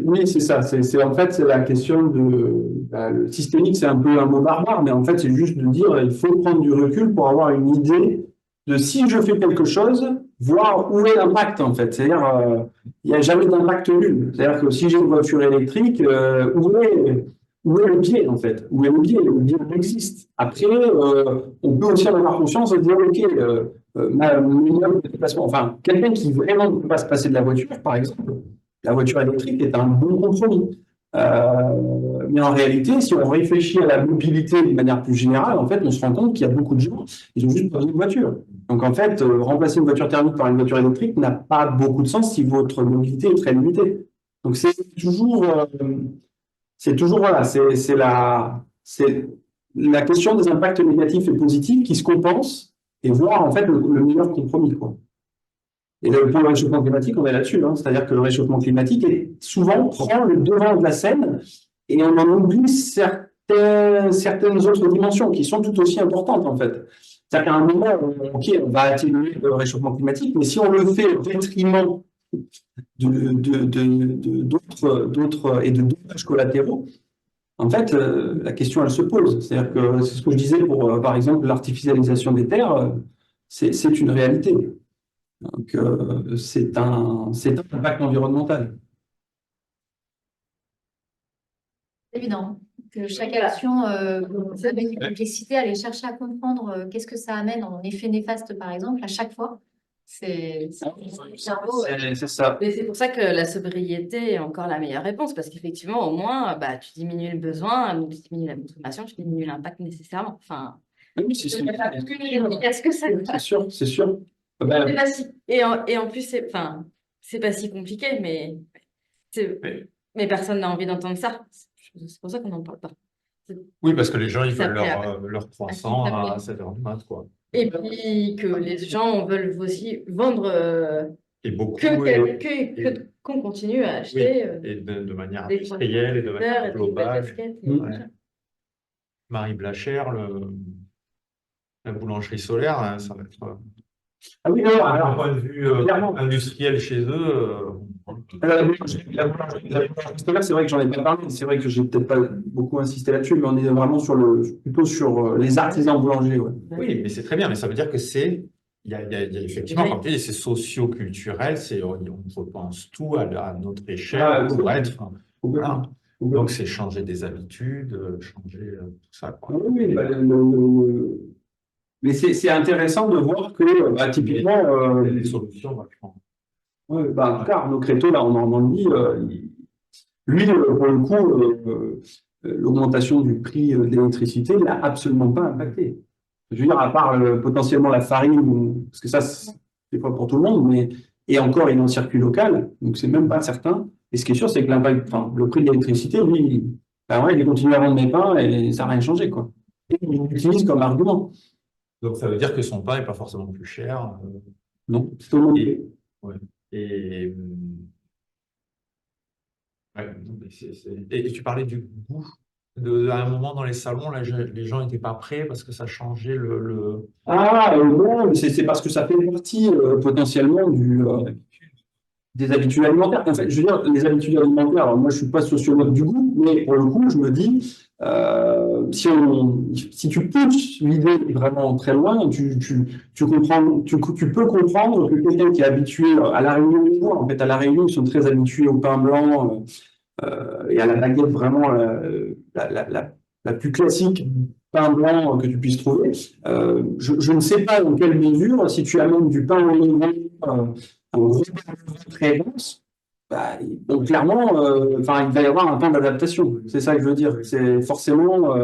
[SPEAKER 1] oui, c'est ça. En fait, c'est la question le systémique, c'est un peu un mot barbare, mais en fait, c'est juste de dire il faut prendre du recul pour avoir une idée de si je fais quelque chose, voir où est l'impact en fait. C'est-à-dire, il n'y a jamais d'impact nul. C'est-à-dire que si j'ai une voiture électrique, où est le biais en fait? Où est le biais? Le biais existe. Après, on peut aussi en avoir conscience et dire ok. Minimum de déplacement. Enfin, quelqu'un qui vraiment ne peut pas se passer de la voiture, par exemple, la voiture électrique est un bon compromis. Mais en réalité, si on réfléchit à la mobilité de manière plus générale, en fait, on se rend compte qu'il y a beaucoup de gens, ils ont juste pas besoin de voiture. Donc, en fait, remplacer une voiture thermique par une voiture électrique n'a pas beaucoup de sens si votre mobilité est très limitée. Donc, c'est toujours voilà, c'est la question des impacts négatifs et positifs qui se compensent et voir en fait le meilleur compromis, quoi. Et pour le réchauffement climatique, on est là-dessus, hein. C'est-à-dire que le réchauffement climatique souvent prend le devant de la scène et on en oublie certaines autres dimensions qui sont tout aussi importantes en fait. C'est-à-dire qu'à un moment, ok, on va atténuer le réchauffement climatique, mais si on le fait au détriment d'autres et de dommages collatéraux, en fait, la question, elle se pose. C'est-à-dire que c'est ce que je disais pour, par exemple, l'artificialisation des terres, c'est une réalité. Donc, c'est un impact environnemental.
[SPEAKER 2] évident que chaque action avec une complexité, aller chercher à comprendre qu'est-ce que ça amène en effet néfaste, par exemple, à chaque fois. C'est le cerveau.
[SPEAKER 1] C'est ça.
[SPEAKER 4] Mais c'est pour ça que la sobriété est encore la meilleure réponse, parce qu'effectivement, au moins, bah, tu diminues le besoin, tu diminues la consommation, tu diminues l'impact nécessairement. Enfin,
[SPEAKER 1] Oui, c'est sûr.
[SPEAKER 4] qu'est-ce que ça
[SPEAKER 1] C'est sûr, c'est sûr. Ben,
[SPEAKER 4] C'est pas si- et en plus, enfin, c'est pas si compliqué, mais personne n'a envie d'entendre ça. C'est pour ça qu'on n'en parle pas.
[SPEAKER 3] Oui, parce que les gens, ils
[SPEAKER 4] Ça
[SPEAKER 3] veulent
[SPEAKER 4] plaît
[SPEAKER 3] leur croissant
[SPEAKER 4] ça plaît.
[SPEAKER 3] à 7h du mat, quoi.
[SPEAKER 4] Et puis que les gens veulent aussi vendre
[SPEAKER 3] Et beaucoup,
[SPEAKER 4] qu'on continue à
[SPEAKER 3] oui,
[SPEAKER 4] acheter
[SPEAKER 3] et de manière
[SPEAKER 4] des
[SPEAKER 3] industrielle et de manière
[SPEAKER 4] et des
[SPEAKER 3] globale.
[SPEAKER 4] baskets et
[SPEAKER 1] Ouais.
[SPEAKER 4] machin.
[SPEAKER 3] Marie Blachère, la boulangerie solaire, hein, ça va être,
[SPEAKER 1] ah oui, non,
[SPEAKER 3] d'un
[SPEAKER 1] alors,
[SPEAKER 3] point de vue
[SPEAKER 1] clairement.
[SPEAKER 3] industriel chez eux,
[SPEAKER 1] La boulangerie scolaire, c'est vrai que j'en ai pas parlé. C'est vrai que j'ai peut-être pas beaucoup insisté là-dessus, mais on est vraiment plutôt sur les artisans boulangers. Ouais.
[SPEAKER 3] oui, mais c'est très bien, mais ça veut dire que il y a effectivement, comme tu dis, c'est socio-culturel, on repense tout à notre échelle
[SPEAKER 1] Ah,
[SPEAKER 3] pour
[SPEAKER 1] complètement.
[SPEAKER 3] être, voilà. Donc c'est changer des habitudes, changer tout ça, quoi.
[SPEAKER 1] Oui, oui, mais c'est intéressant de voir que, typiquement,
[SPEAKER 3] Il y a des solutions vachement.
[SPEAKER 1] ouais, en tout cas, Arnaud Créteau, là, en Normandie, lui, pour le coup, l'augmentation du prix de l'électricité n'a absolument pas impacté. Je veux dire, à part potentiellement la farine, parce que ça, c'est pas pour tout le monde, et encore, il est en circuit local, donc c'est même pas certain. Et ce qui est sûr, c'est que le prix de l'électricité, lui, ouais, il continue à vendre mes pains et ça n'a rien changé, quoi. Et il l'utilise comme argument.
[SPEAKER 3] Donc ça veut dire que son pain n'est pas forcément plus cher.
[SPEAKER 1] Non, c'est au monde.
[SPEAKER 3] Ouais. Et, ouais, non, mais et tu parlais du goût. À un moment dans les salons, là, les gens n'étaient pas prêts parce que ça changeait
[SPEAKER 1] Ah, non, mais c'est parce que ça fait partie potentiellement des habitudes alimentaires. En fait, je veux dire, les habitudes alimentaires, alors moi, je suis pas sociologue du goût, mais pour le coup, je me dis, si tu pousses l'idée vraiment très loin, tu comprends, tu peux comprendre que quelqu'un qui est habitué à la Réunion, en fait, à la Réunion, ils sont très habitués au pain blanc, et à la baguette vraiment la plus classique pain blanc que tu puisses trouver. Je ne sais pas dans quelle mesure, si tu amènes du pain au levain, un gros pain au levain très dense, bah, donc clairement, enfin, il va y avoir un temps d'adaptation. C'est ça que je veux dire. C'est forcément.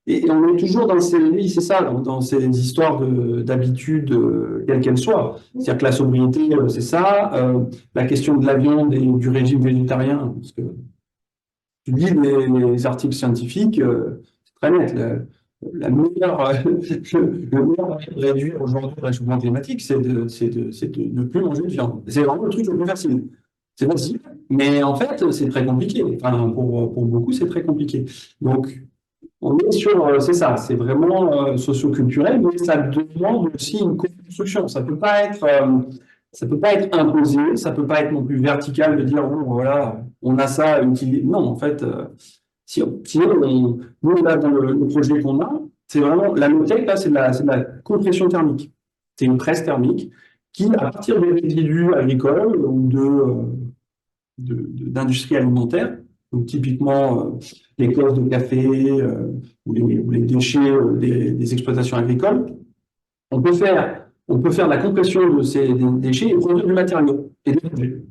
[SPEAKER 1] Et on est toujours dans ces, oui, c'est ça, dans ces histoires d'habitudes, quelles qu'elles soient. C'est-à-dire que la sobriété, c'est ça. La question de la viande et du régime végétarien, parce que tu lis les articles scientifiques, c'est très net. La meilleure, le meilleur moyen de réduire aujourd'hui le réchauffement climatique, c'est de ne plus manger de viande. C'est vraiment le truc le plus facile. C'est facile, mais en fait, c'est très compliqué. Enfin, pour beaucoup, c'est très compliqué. Donc, on est sur, c'est ça, c'est vraiment socio-culturel, mais ça demande aussi une construction. Ça peut pas être imposé, ça peut pas être non plus vertical de dire, bon, voilà, on a ça à utiliser. Non, en fait, nous, là, dans le projet qu'on a, c'est vraiment, la low-tech, là, c'est de la compression thermique. C'est une presse thermique qui, à partir des résidus agricoles ou d'industrie alimentaire, donc typiquement les cosses de café ou les déchets des exploitations agricoles, on peut faire la compression de ces déchets et produire du matériau et des objets.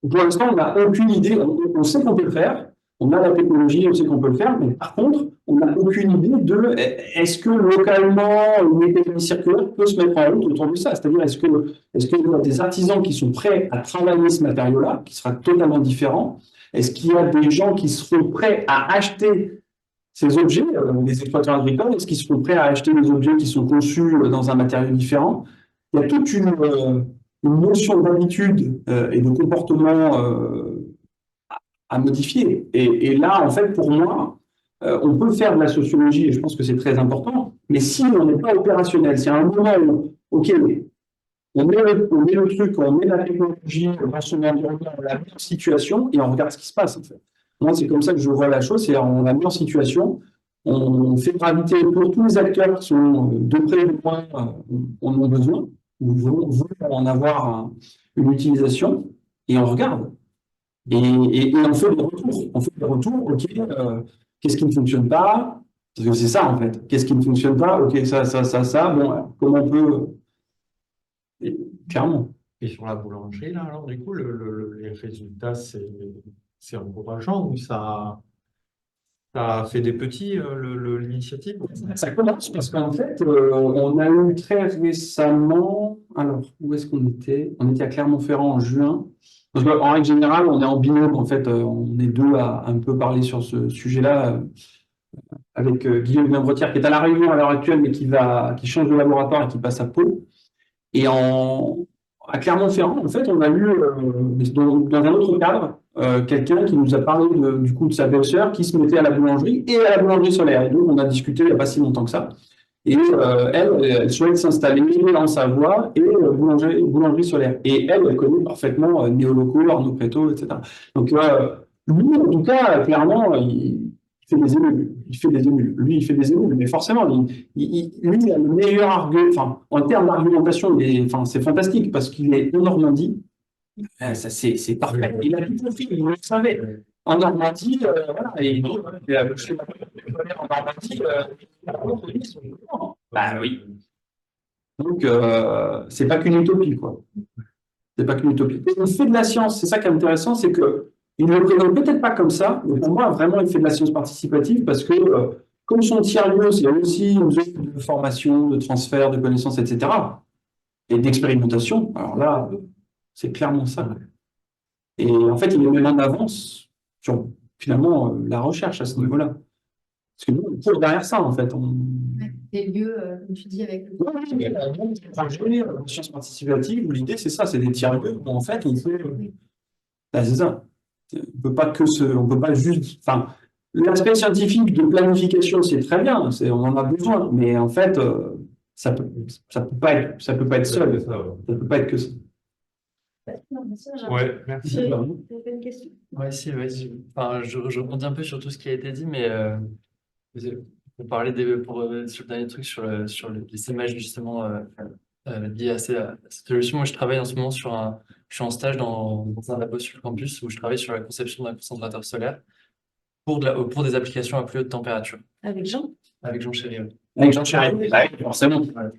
[SPEAKER 1] Pour l'instant, on n'a aucune idée, on sait qu'on peut le faire, on a la technologie, on sait qu'on peut le faire, mais par contre, on n'a aucune idée de est-ce que localement une économie circulaire peut se mettre en route autour de ça? C'est-à-dire, est-ce qu'il y a des artisans qui sont prêts à travailler ce matériau-là, qui sera totalement différent? Est-ce qu'il y a des gens qui seront prêts à acheter ces objets, les exploitants agricoles, est-ce qu'ils seront prêts à acheter des objets qui sont conçus dans un matériau différent? Il y a toute une notion d'habitude et de comportement à modifier. Et là, en fait, pour moi, on peut faire de la sociologie, et je pense que c'est très important, mais si on n'est pas opérationnel, c'est un moment où, OK, on met le truc, on met la technologie dans son environnement, on la met en situation, et on regarde ce qui se passe, en fait. Moi, c'est comme ça que je vois la chose, c'est on la met en situation, on fait graviter pour tous les acteurs qui sont de près ou de loin, en ont besoin, ou veulent en avoir une utilisation, et on regarde. Et on fait des retours. On fait des retours, OK, qu'est-ce qui ne fonctionne pas? Parce que c'est ça, en fait. Qu'est-ce qui ne fonctionne pas? OK, ça. Bon, comment on peut. Clairement.
[SPEAKER 3] Et sur la boulangerie, là, alors, du coup, les résultats, c'est encourageant ou ça a fait des petits, l'initiative?
[SPEAKER 1] Ça commence parce qu'en fait, on a eu très récemment. Alors, où est-ce qu'on était? On était à Clermont-Ferrand en juin. Parce qu'en règle générale, on est en binôme, en fait, on est deux à un peu parler sur ce sujet-là, avec Guillaume Membretière, qui est à La Réunion à l'heure actuelle, mais qui change de laboratoire et qui passe à Pau. Et à Clermont-Ferrand, en fait, on a eu, dans un autre cadre, quelqu'un qui nous a parlé du coup de sa belle-sœur qui se mettait à la boulangerie et à la boulangerie solaire. Et donc, on a discuté il n'y a pas si longtemps que ça. Et elle souhaite s'installer en Savoie et boulangerie solaire. Et elle connaît parfaitement Néoloco, Arnaud Préto, etc. Donc, lui, en tout cas, clairement, il fait des émules. Il fait des émules. Lui, il fait des émules, mais forcément, lui, il a le meilleur argument. Enfin, en termes d'argumentation, c'est fantastique parce qu'il est en Normandie. Ça, c'est parfait. Il a tout compris, il le savait. En Normandie, voilà, et donc, en Normandie, bah oui. Donc, c'est pas qu'une utopie, quoi. C'est pas qu'une utopie. Et il fait de la science, c'est ça qui est intéressant, c'est que il ne le présente peut-être pas comme ça, mais pour moi, vraiment, il fait de la science participative parce que, comme son tiers-lieu, c'est aussi une zone de formation, de transfert de connaissances, etc., et d'expérimentation. Alors là, c'est clairement ça. Et en fait, il est même en avance sur, finalement, la recherche à ce niveau-là. Parce que nous, on court derrière ça, en fait.
[SPEAKER 2] Des lieux, comme tu dis, avec le.
[SPEAKER 1] Oui, la science participative, l'idée, c'est ça, c'est des tiers-lieux où, en fait, on fait. Là, c'est ça. On peut pas juste. Enfin, l'aspect scientifique de planification, c'est très bien, on en a besoin, mais en fait, ça peut pas être seul. Ça peut pas être que ça.
[SPEAKER 4] Non, bien sûr,
[SPEAKER 3] Ouais, merci.
[SPEAKER 4] Tu avais une question?
[SPEAKER 5] Ouais, si, vas-y. Enfin, je rebondis un peu sur tout ce qui a été dit, mais pour parler sur le dernier truc, les images justement liées à cette solution. Moi, je travaille en ce moment je suis en stage dans un labo sur le campus où je travaille sur la conception d'un concentrateur solaire pour des applications à plus haute température,
[SPEAKER 4] Avec Jean?
[SPEAKER 5] avec Jean Chéry. Ouais.
[SPEAKER 1] Avec Jean Charest, forcément.
[SPEAKER 5] Voilà.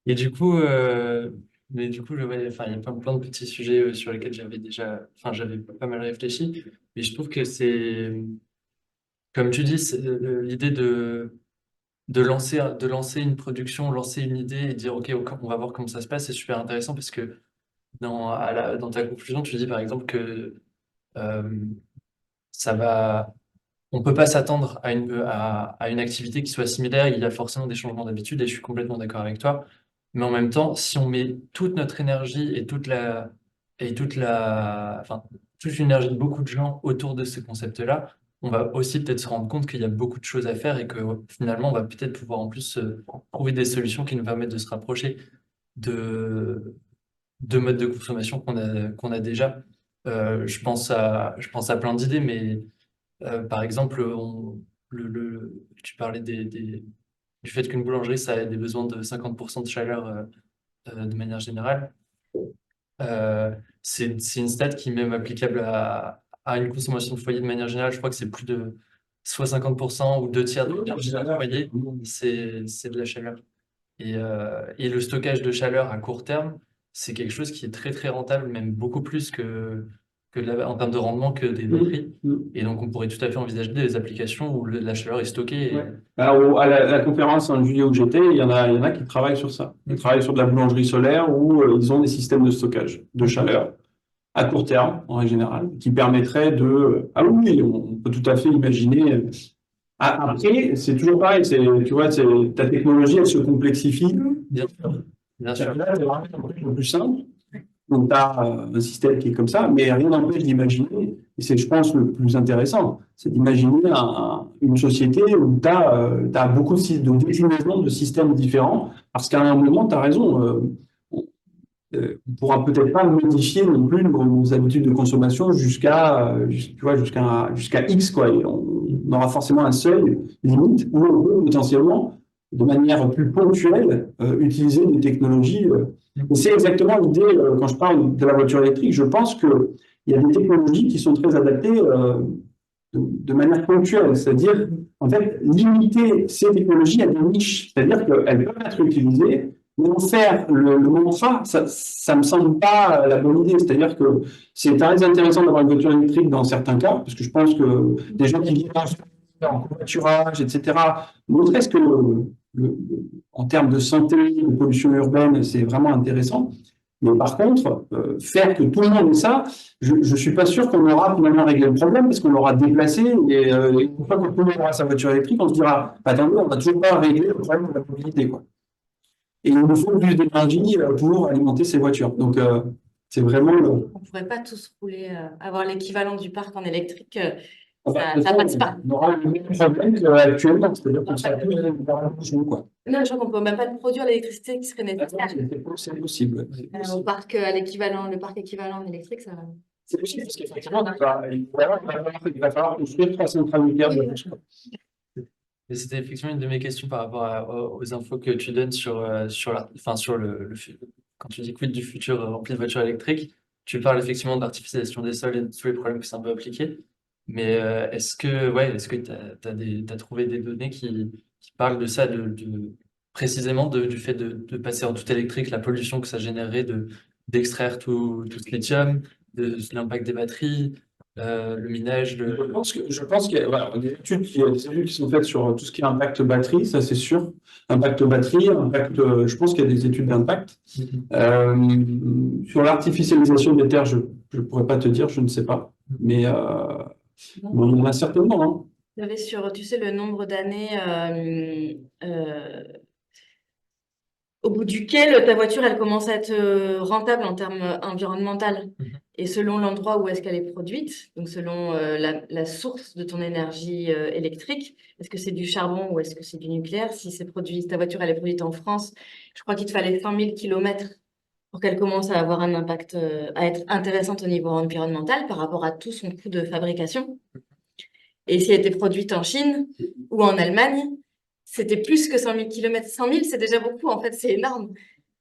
[SPEAKER 5] Et du coup, enfin, il y a plein de petits sujets sur lesquels j'avais pas mal réfléchi. Mais je trouve que comme tu dis, l'idée de lancer une production, lancer une idée et dire, OK, on va voir comment ça se passe, c'est super intéressant parce que dans ta conclusion, tu dis par exemple que euh, ça va, on peut pas s'attendre à une activité qui soit similaire, il y a forcément des changements d'habitude et je suis complètement d'accord avec toi. Mais en même temps, si on met toute notre énergie enfin, toute l'énergie de beaucoup de gens autour de ce concept-là, on va aussi peut-être se rendre compte qu'il y a beaucoup de choses à faire et que finalement, on va peut-être pouvoir en plus trouver des solutions qui nous permettent de se rapprocher de, de modes de consommation qu'on a déjà. Je pense à plein d'idées, mais par exemple, tu parlais du fait qu'une boulangerie, ça a des besoins de 50% de chaleur de manière générale. C'est une stat qui est même applicable à une consommation de foyer de manière générale. Je crois que c'est plus de soit 50% ou 2 tiers de l'énergie d'un foyer, c'est de la chaleur. Et le stockage de chaleur à court terme, c'est quelque chose qui est très très rentable, même beaucoup plus en termes de rendement que des batteries. Et donc on pourrait tout à fait envisager des applications où la chaleur est stockée.
[SPEAKER 1] Ouais. Alors, à la conférence en juillet où j'étais, il y en a qui travaillent sur ça. Ils travaillent sur de la boulangerie solaire où ils ont des systèmes de stockage de chaleur à court terme, en règle générale, qui permettraient de... Ah oui, on peut tout à fait imaginer... Après, c'est toujours pareil, tu vois, ta technologie, elle se complexifie.
[SPEAKER 5] Bien sûr, bien sûr.
[SPEAKER 1] Là, c'est vraiment un truc le plus simple. Donc, tu as un système qui est comme ça, mais rien n'empêche d'imaginer, et c'est, je pense, le plus intéressant, c'est d'imaginer une société où tu as beaucoup de déclinaisons de systèmes différents, parce qu'à un moment, tu as raison, on ne pourra peut-être pas modifier non plus nos habitudes de consommation jusqu'à X, quoi. Et on aura forcément un seuil limite où on peut potentiellement, de manière plus ponctuelle, utiliser des technologies. Et c'est exactement l'idée, quand je parle de la voiture électrique, je pense qu'il y a des technologies qui sont très adaptées de manière ponctuelle, c'est-à-dire, en fait, limiter ces technologies à des niches, c'est-à-dire qu'elles peuvent être utilisées, mais en faire le mantra, ça me semble pas la bonne idée, c'est-à-dire que c'est très intéressant d'avoir une voiture électrique dans certains cas, parce que je pense que des gens qui vivent en covoiturage, etc., ne serait-ce que en termes de santé, de pollution urbaine, c'est vraiment intéressant. Mais par contre, faire que tout le monde ait ça, je ne suis pas sûr qu'on aura finalement réglé le problème parce qu'on l'aura déplacé. Et une fois que tout le monde aura sa voiture électrique, on se dira, attendez, on n'a toujours pas réglé le problème de la mobilité, quoi. Et il nous faut plus d'énergie pour alimenter ces voitures. Donc, c'est vraiment.
[SPEAKER 4] On ne pourrait pas tous rouler, avoir l'équivalent du parc en électrique.
[SPEAKER 1] Enfin,
[SPEAKER 4] Ça passe pas.
[SPEAKER 1] on aura le même problème qu'actuellement, c'est-à-dire qu'on sera tous dans la bouche, quoi.
[SPEAKER 4] Non, je crois qu'on ne peut même pas produire l'électricité qui serait nécessaire.
[SPEAKER 1] C'est possible.
[SPEAKER 4] Au parc, à l'équivalent, le parc équivalent en électrique, ça va.
[SPEAKER 1] C'est possible parce qu'effectivement, il va falloir construire 3 centrales nucléaires de plus.
[SPEAKER 5] Et c'était effectivement une de mes questions par rapport aux infos que tu donnes quand tu dis quid du futur rempli de voitures électriques, tu parles effectivement d'artificialisation des sols et de tous les problèmes que ça peut appliquer. Mais est-ce que t'as trouvé des données qui parlent de ça, précisément du fait de passer en tout électrique, la pollution que ça générerait d'extraire tout ce lithium, de l'impact des batteries, le minage,
[SPEAKER 1] Je pense qu'il y a voilà, des études qui sont faites sur tout ce qui est impact batterie, ça c'est sûr. Impact batterie, je pense qu'il y a des études d'impact. Sur l'artificialisation des terres, je ne pourrais pas te dire, je ne sais pas. Mais bon, il y en a certainement. Hein.
[SPEAKER 4] Vous avez tu sais, le nombre d'années au bout duquel ta voiture, elle commence à être rentable en termes environnementaux. Et selon l'endroit où est-ce qu'elle est produite, donc selon la source de ton énergie électrique, est-ce que c'est du charbon ou est-ce que c'est du nucléaire? Si ta voiture, elle est produite en France, je crois qu'il te fallait 100 000 kilomètres pour qu'elle commence à avoir un impact, à être intéressante au niveau environnemental par rapport à tout son coût de fabrication. Et si elle était produite en Chine ou en Allemagne, c'était plus que 100 000 km. 100 000, c'est déjà beaucoup, en fait, c'est énorme.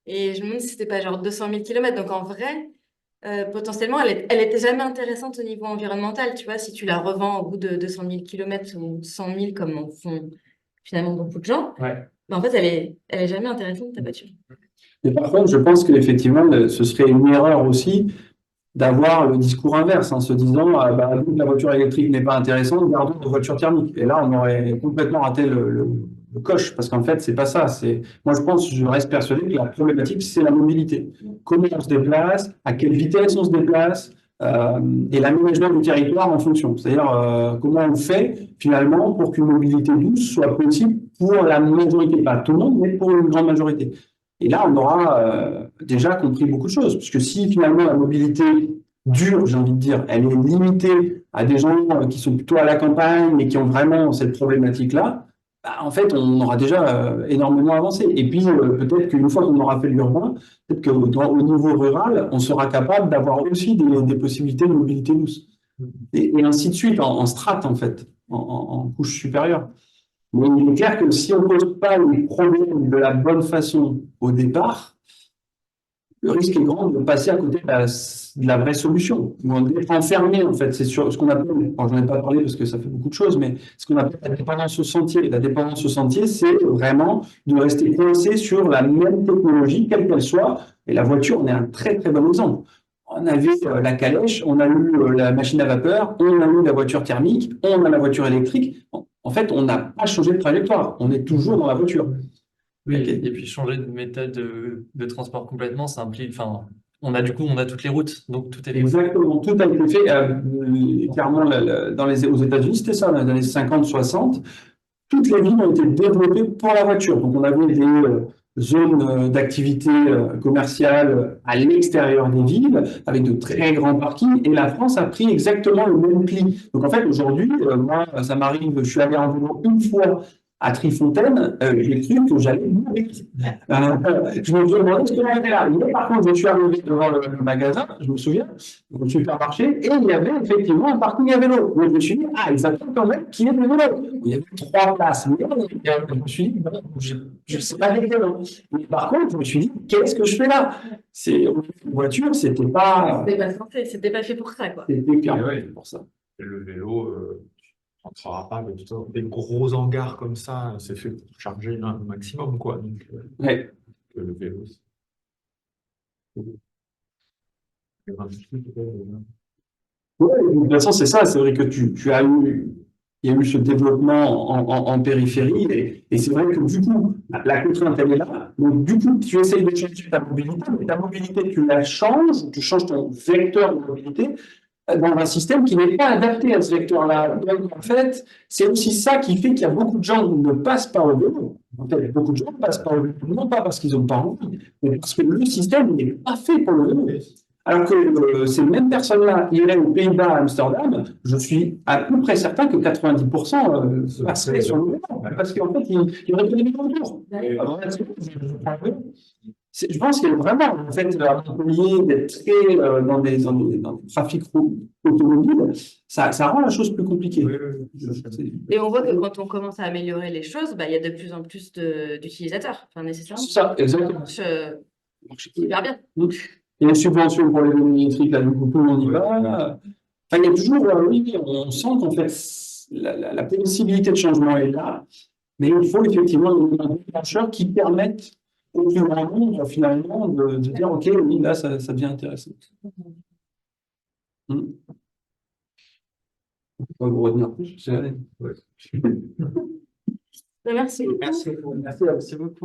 [SPEAKER 4] Et je me demande si c'était pas genre 200 000 km. Donc en vrai, potentiellement, elle était jamais intéressante au niveau environnemental. Tu vois, si tu la revends au bout de 200 000 km ou 100 000, comme en font finalement beaucoup de gens,
[SPEAKER 5] Ouais.
[SPEAKER 4] ben en fait, elle est jamais intéressante, ta voiture.
[SPEAKER 1] Mais par contre, je pense qu'effectivement, ce serait une erreur aussi d'avoir le discours inverse, en se disant bah, vu que la voiture électrique n'est pas intéressante, gardons nos voitures thermiques. Et là, on aurait complètement raté le coche, parce qu'en fait, c'est pas ça. Moi, je reste persuadé que la problématique, c'est la mobilité. Comment on se déplace, à quelle vitesse on se déplace, et l'aménagement du territoire en fonction. C'est-à-dire comment on fait finalement pour qu'une mobilité douce soit possible pour la majorité, pas tout le monde, mais pour une grande majorité. Et là, on aura déjà compris beaucoup de choses, puisque si finalement la mobilité dure, j'ai envie de dire, elle est limitée à des gens qui sont plutôt à la campagne et qui ont vraiment cette problématique-là, bah, en fait, on aura déjà énormément avancé. Et puis, peut-être qu'une fois qu'on aura fait l'urbain, peut-être qu'au niveau rural, on sera capable d'avoir aussi des possibilités de mobilité douce. Et ainsi de suite, en strate, en fait, en couche supérieure. Mais il est clair que si on ne pose pas les problèmes de la bonne façon au départ, le risque est grand de passer à côté de la vraie solution, ou d'être enfermé, en fait. C'est sur ce qu'on appelle, alors j'en ai pas parlé parce que ça fait beaucoup de choses, mais ce qu'on appelle la dépendance au sentier. La dépendance au sentier, c'est vraiment de rester coincé sur la même technologie, quelle qu'elle soit. Et la voiture, on est un très, très bon exemple. On avait la calèche, on a eu la machine à vapeur, on a eu la voiture thermique, on a la voiture électrique. En fait, on n'a pas changé de trajectoire. On est toujours dans la voiture.
[SPEAKER 5] Oui,
[SPEAKER 1] Ok.
[SPEAKER 5] et puis changer de méthode de transport complètement, ça implique, enfin, on a toutes les routes, donc tout est fait.
[SPEAKER 1] Exactement, tout a été fait. Clairement, aux États-Unis, c'était ça, dans les années 50-60. Toutes les villes ont été développées pour la voiture. Donc, on avait des zones d'activité commerciale à l'extérieur des villes, avec de très grands parkings. Et la France a pris exactement le même pli. Donc, en fait, aujourd'hui, moi, ça m'arrive, je suis allé en vélo une fois à Trifontaine, j'ai cru que j'allais mourir. Je me suis demandé ce que j'avais là. Mais par contre, je suis arrivé devant le magasin, je me souviens, au supermarché, et il y avait effectivement un parking à vélo. Donc, je me suis dit, ah, ils attendent quand même qu'il y ait des vélos. Il y avait 3 places. Mais je me suis dit, bon, je ne sais pas les vélos. Mais par contre, je me suis dit, qu'est-ce que je fais là? Une voiture, c'était pas.
[SPEAKER 4] C'était pas censé, c'était pas fait pour ça, quoi.
[SPEAKER 1] C'était clairement
[SPEAKER 3] Ouais.
[SPEAKER 1] pour ça.
[SPEAKER 3] Et le vélo, tu rentreras pas dans des gros hangars comme ça, c'est fait pour charger un maximum, quoi. Donc,
[SPEAKER 1] Ouais.
[SPEAKER 3] le vélo, c'est un petit peu peut-être,
[SPEAKER 1] Ouais, de toute façon, c'est ça. C'est vrai que il y a eu ce développement en périphérie, et c'est vrai que du coup, la contrainte, elle est là. Donc, du coup, tu essayes de changer ta mobilité, mais ta mobilité, tu changes ton vecteur de mobilité dans un système qui n'est pas adapté à ce vecteur-là. Donc, en fait, c'est aussi ça qui fait qu'il y a beaucoup de gens qui ne passent pas au vélo. En fait, beaucoup de gens ne passent pas au vélo, non pas parce qu'ils n'ont pas envie, mais parce que le système n'est pas fait pour le vélo. Alors que ces mêmes personnes-là iraient aux Pays-Bas, à Amsterdam, je suis à peu près certain que 90% passeraient sur le vélo. Parce qu'en fait, il y aurait que des vélos autour. Alors, je pense qu'il y a vraiment, en fait, à Montpellier, d'être très dans des trafics automobiles, ça rend la chose plus compliquée.
[SPEAKER 4] Et on voit que quand on commence à améliorer les choses, bah, il y a de plus en plus d'utilisateurs, enfin, nécessairement.
[SPEAKER 1] C'est ça, exactement.
[SPEAKER 4] Ça marche hyper bien.
[SPEAKER 1] Il y a une subvention pour les vélos électriques, là, du coup, tout le monde y va. Enfin, il y a toujours, oui, on sent qu'en fait, la possibilité de changement est là, mais il faut effectivement un déclencheur qui permette au plus grand nombre, finalement, de dire, OK, oui, là, ça devient intéressant. On va vous retenir plus.
[SPEAKER 4] Merci.
[SPEAKER 1] Merci beaucoup.